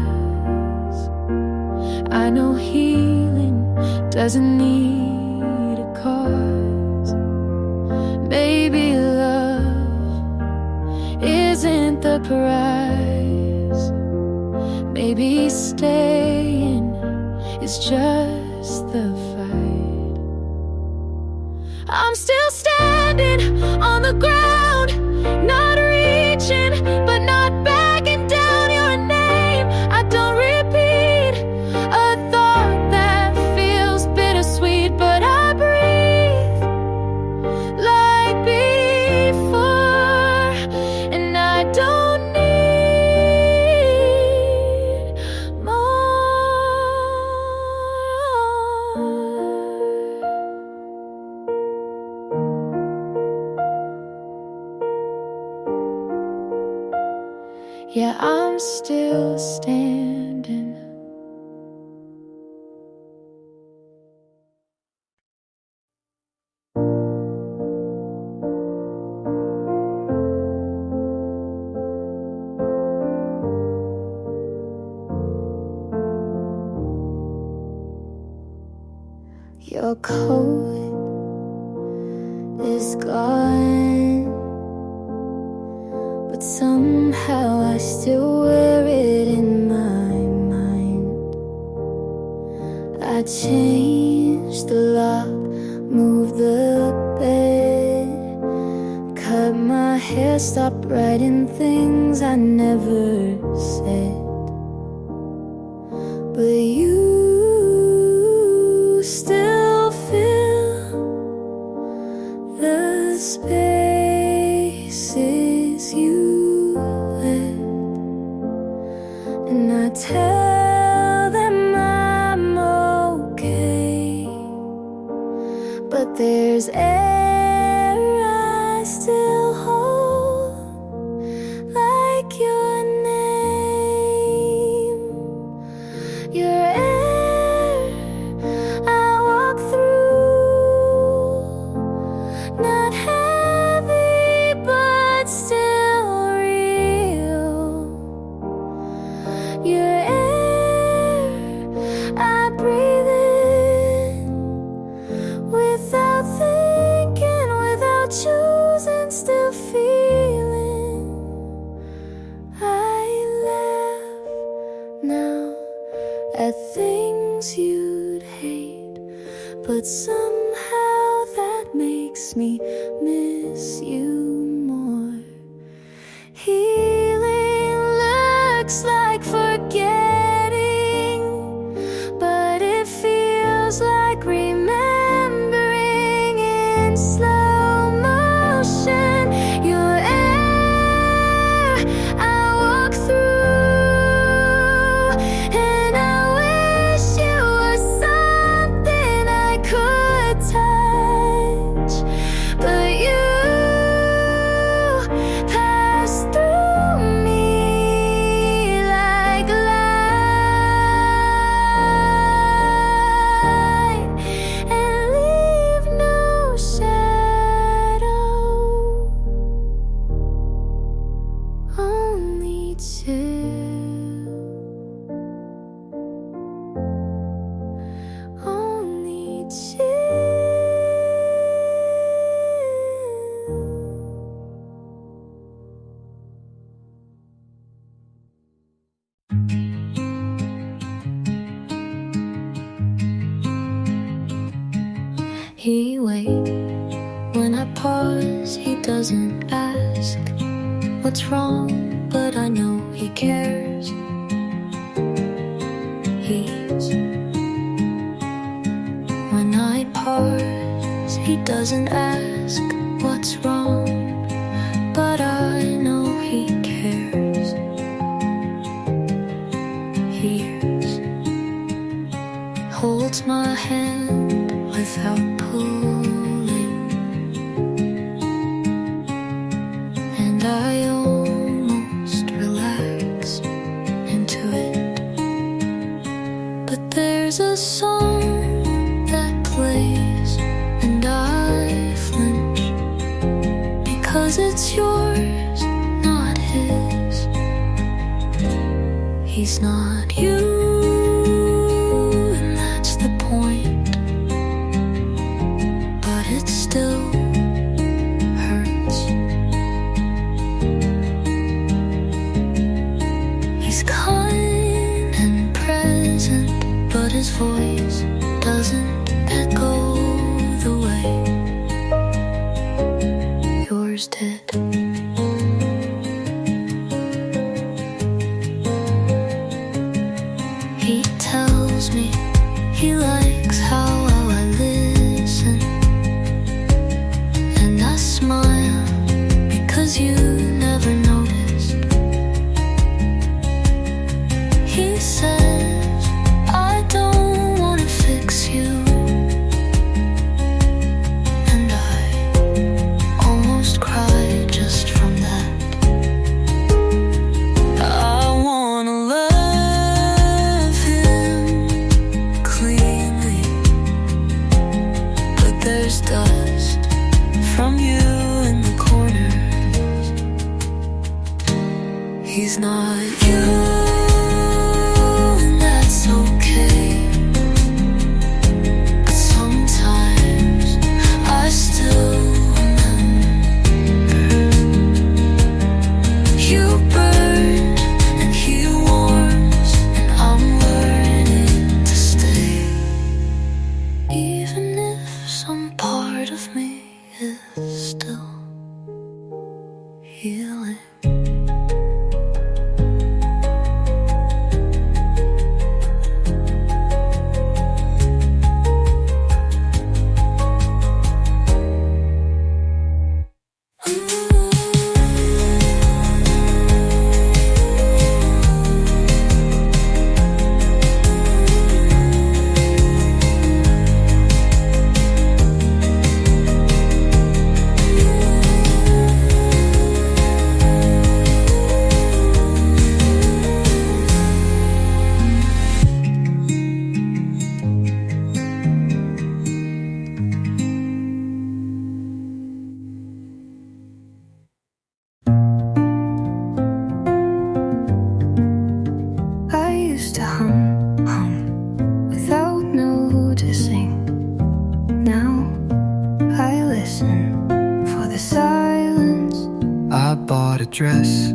doesn't need a cause. Maybe love isn't the prize. Maybe staying is just the fight. I'm still standing on the ground, not reaching, but not backing down. Your name, I don't repeat a thought that feels bittersweet, but I breathe like before, and I don't need more. Yeah, I'm still standing. Your coat is gone, but somehow I still wear it in my mind. I changed the lock, moved the bed, cut my hair, stopped writing things I never said. But you still fill the spaces you left, and I tell them I'm okay, but there's air I still hold, like your name. Your air I walk through, not heavy but still real. Your air I breathe in, without thinking, without choosing, still feeling. I laugh now at things you'd hate, but somehow that makes me miss you more. Healing looks like forgetting, but it feels like remembering in slow motion. Your air I walk through, and I wish you were something I could touch, but you pass through me like light, and leave no shadow, only chill, only chill. He waits when I pause, he doesn't ask what's wrong, but I know he cares. He's when I pause, he doesn't ask what's wrong, but I know he cares. Hears, holds my hand without pulling, and I almost relaxed into it. But there's a song that plays, and I flinch, because it's yours, not his. He's not you, and that's the point. others did. He tells me he likes how well I listen, and I smile because you never notice. He says I don't wanna fix you, and I almost cry just from that. I wanna love him cleanly, but there's dust from you in the corners. He's not you, and that's okay. But sometimes I still remember. You burned and he warms, and I'm learning to stay, even if some part of me is still healing. I used to hum without noticing. Now I listen for the silence. I bought a dress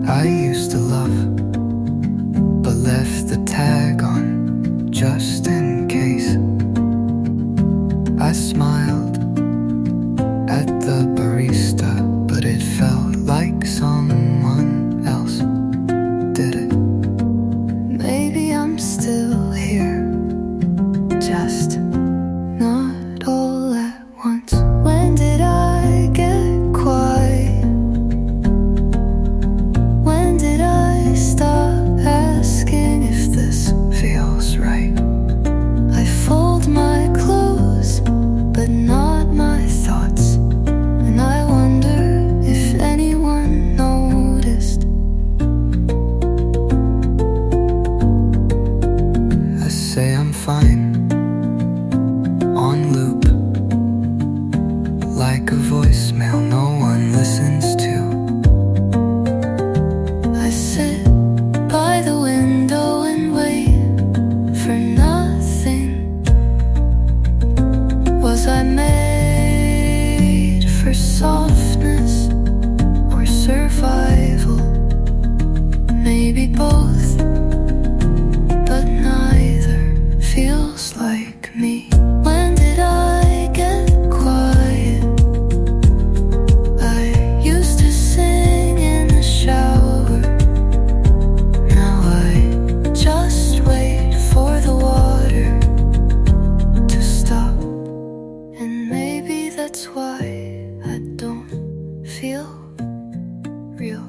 I used to love, but left the tag on just in case. I smiled at the barista, but it felt like someone else did it. Maybe I'm still here, just not all at once. When did I get quiet? When did I stop asking if this Feels right. I fold my clothes, but not my thoughts, and I wonder if anyone noticed. I say I'm fine, on loop, like a voicemail no one listens to. I sit by the window and wait for nothing. Was I made for softness or survival? Maybe both, but neither feels like me. When did I get quiet? I used to sing in the shower. Now I just wait for the water to stop. And maybe that's why I don't feel real.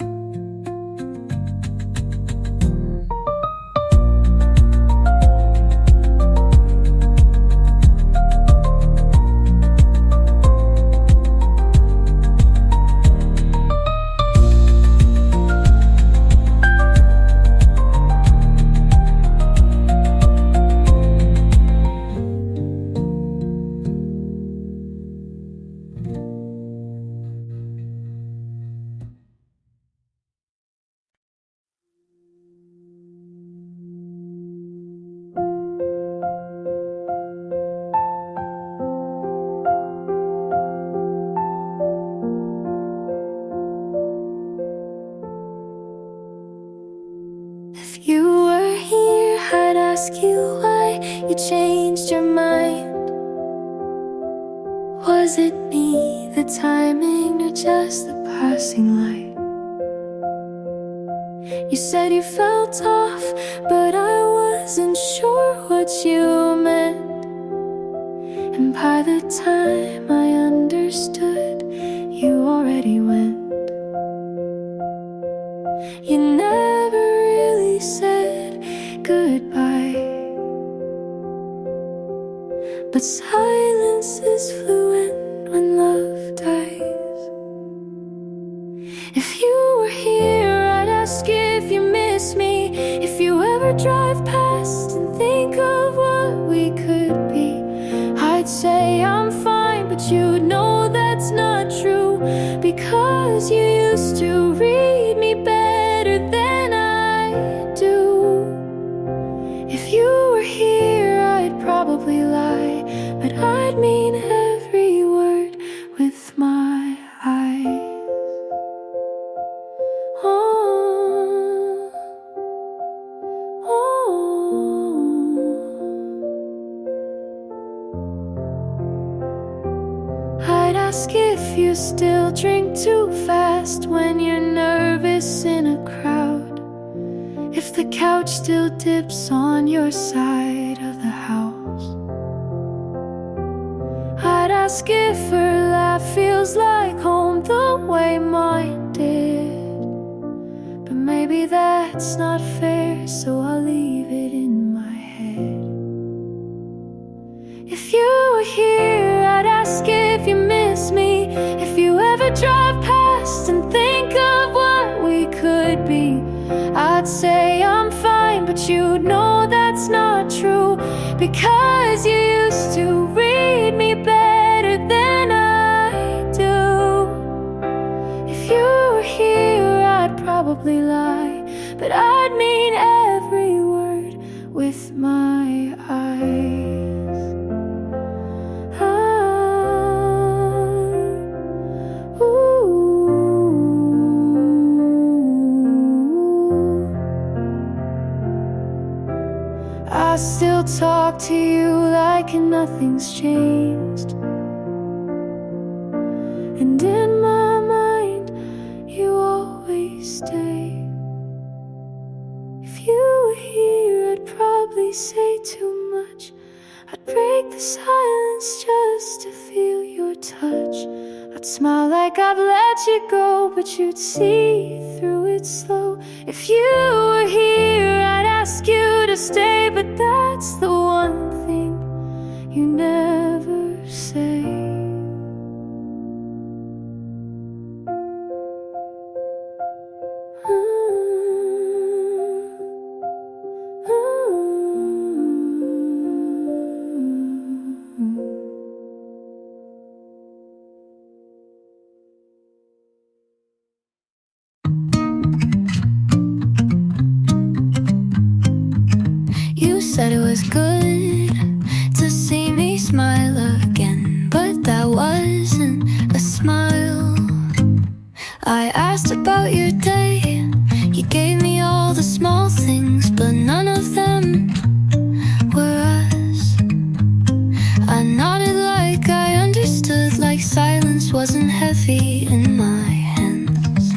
If you were here, I'd ask you why you changed your mind. Was it me, the timing, or just the passing light? You said you felt off, but I wasn't sure what you meant. And by the time I understood, you already went. You never really said goodbye, but silence is fluent when love dies. If you were here, I'd ask if you miss me. If you ever drive past and think of what we could be, I'd say I'm fine, but you'd know that's not true, because you used to read me better than I do. If you were here, I'd probably lie, but I'd mean every word with my eyes. Oh, oh. I'd ask if you still drink too fast when you're nervous in a crowd, if the couch still dips on your side of the house. I'd ask if her laugh feels like home the way mine did, but maybe that's not fair, so I'll leave it in my head. If you were here, I'd ask if you miss me. If you ever drive past and think of what we could be, I'd say I'm fine, but you'd know that's not true, because you used to read me better than I do. If you were here, I'd probably lie, but I'd mean every word with my eyes. I still talk to you like nothing's changed, and in my mind you always stay. If you were here, I'd probably say too much. I'd break the silence just to feel your touch. I'd smile like I've let you go, but you'd see through it slow. If you were here, I'd ask you to stay, but that's the one thing you never say. You said it was good to see me smile again, but that wasn't a smile. I asked about your day, you gave me all the small things, but none of them were us. I nodded like I understood, like silence wasn't heavy in my hands.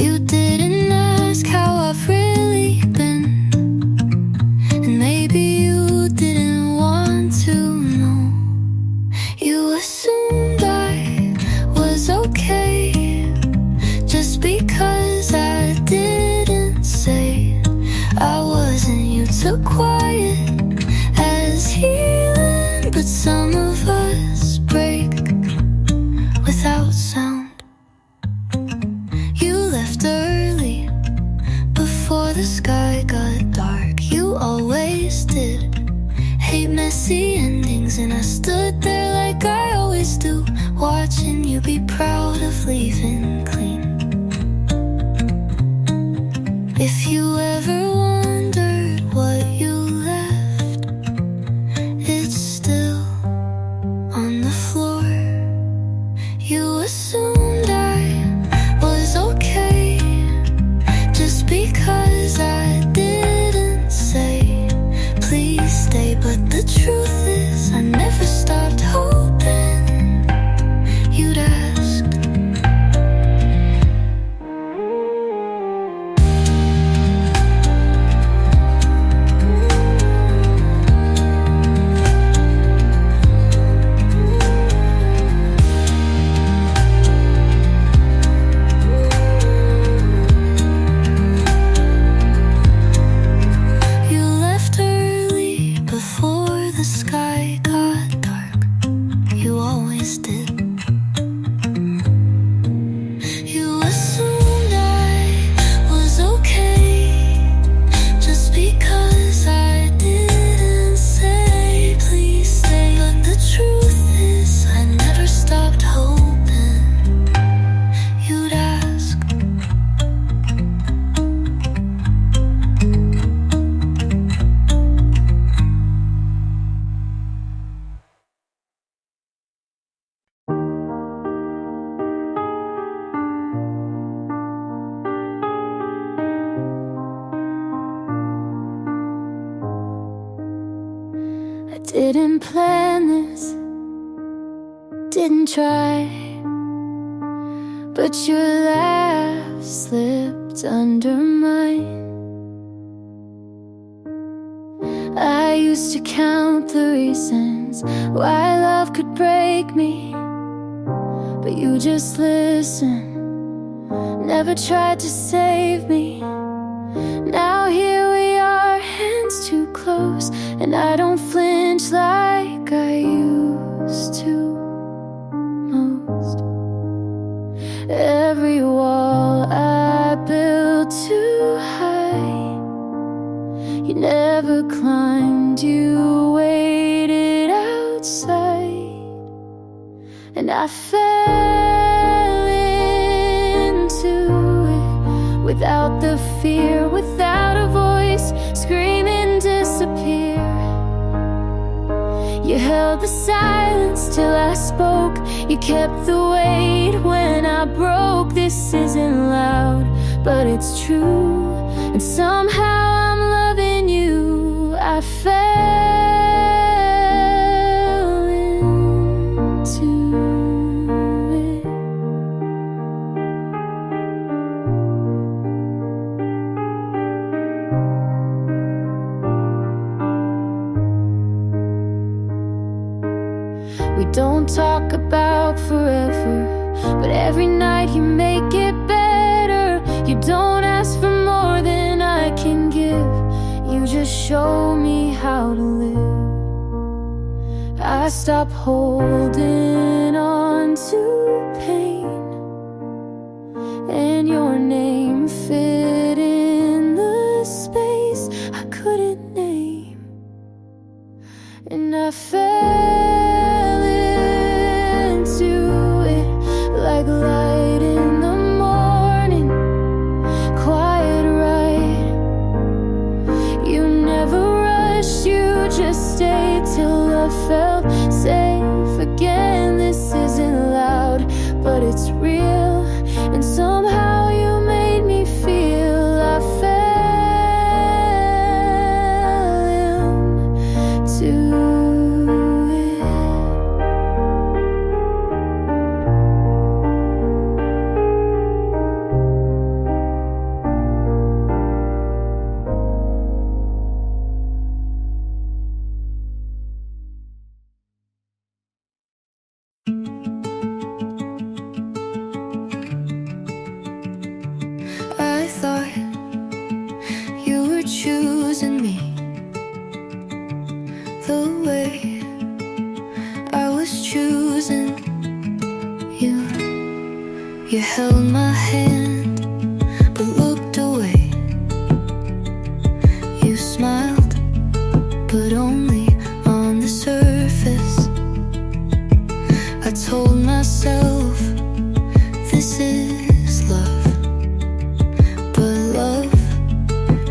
You didn't ask how I've really been, and maybe you didn't want to know. You assumed I was okay just because I didn't say I wasn't. You took quiet as healing, but some of us break without sound. You left early before the sky got dark. You always did hate messy endings, and I stood there like I always do, watching you be proud of leaving clean. If you ever wondered what you left, it's still on the floor. You assumed I was okay just because I didn't say please stay, but the truth is I never Didn't plan this, didn't try, but your laugh slipped under mine. I used to count the reasons why love could break me, but you just listened, never tried to save me. Now here we are, hands too close, and I don't flinch like I used to most. Every wall I built too high, you never climbed, you waited outside, and I fell into it without the fear, without a voice, screaming disappear. You held the silence till I spoke, you kept the weight when I broke. This isn't loud, but it's true, and somehow I'm loving you. I fell into it. We don't talk about forever, but every night you make it better. You don't ask for more than I can give, you just show me how to live. I stop holding on to pain, and your name fit in the space I couldn't name, and I fell into it like light in the morning, quiet right. You never rushed, you just stayed till I felt safe again. This isn't loud, but it's real, and somehow you made me feel I fell into it. I thought you were choosing me the way I was choosing you. You held my hand but looked away. You smiled, but only on the surface. I told myself this is love, but love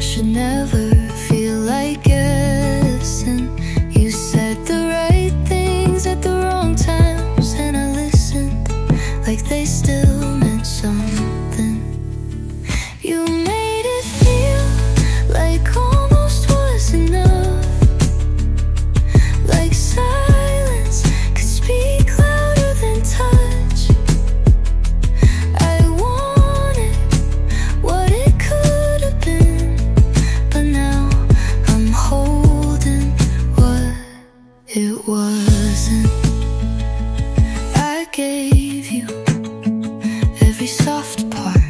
should never feel like guessing. You said the right things at the wrong times, and I listened like they still meant something. You made it feel like almost was enough, like silence could speak louder than touch. I wanted what it could have been, but now I'm holding what it wasn't. I gave you every soft part,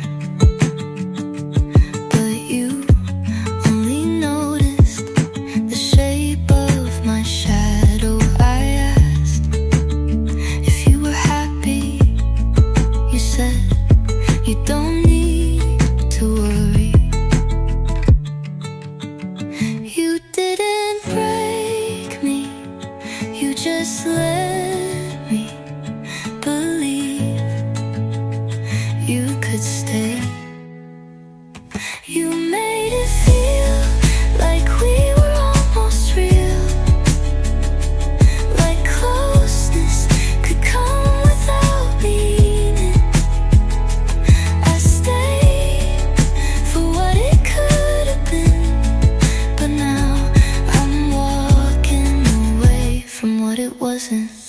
but you only noticed the shape of my shadow. I asked if you were happy, you said you don't need to worry. You didn't break me, you just let me believe you could stay. You made it feel like we were almost real, like closeness could come without meaning. I stayed for what it could have been, but now I'm walking away. doesn't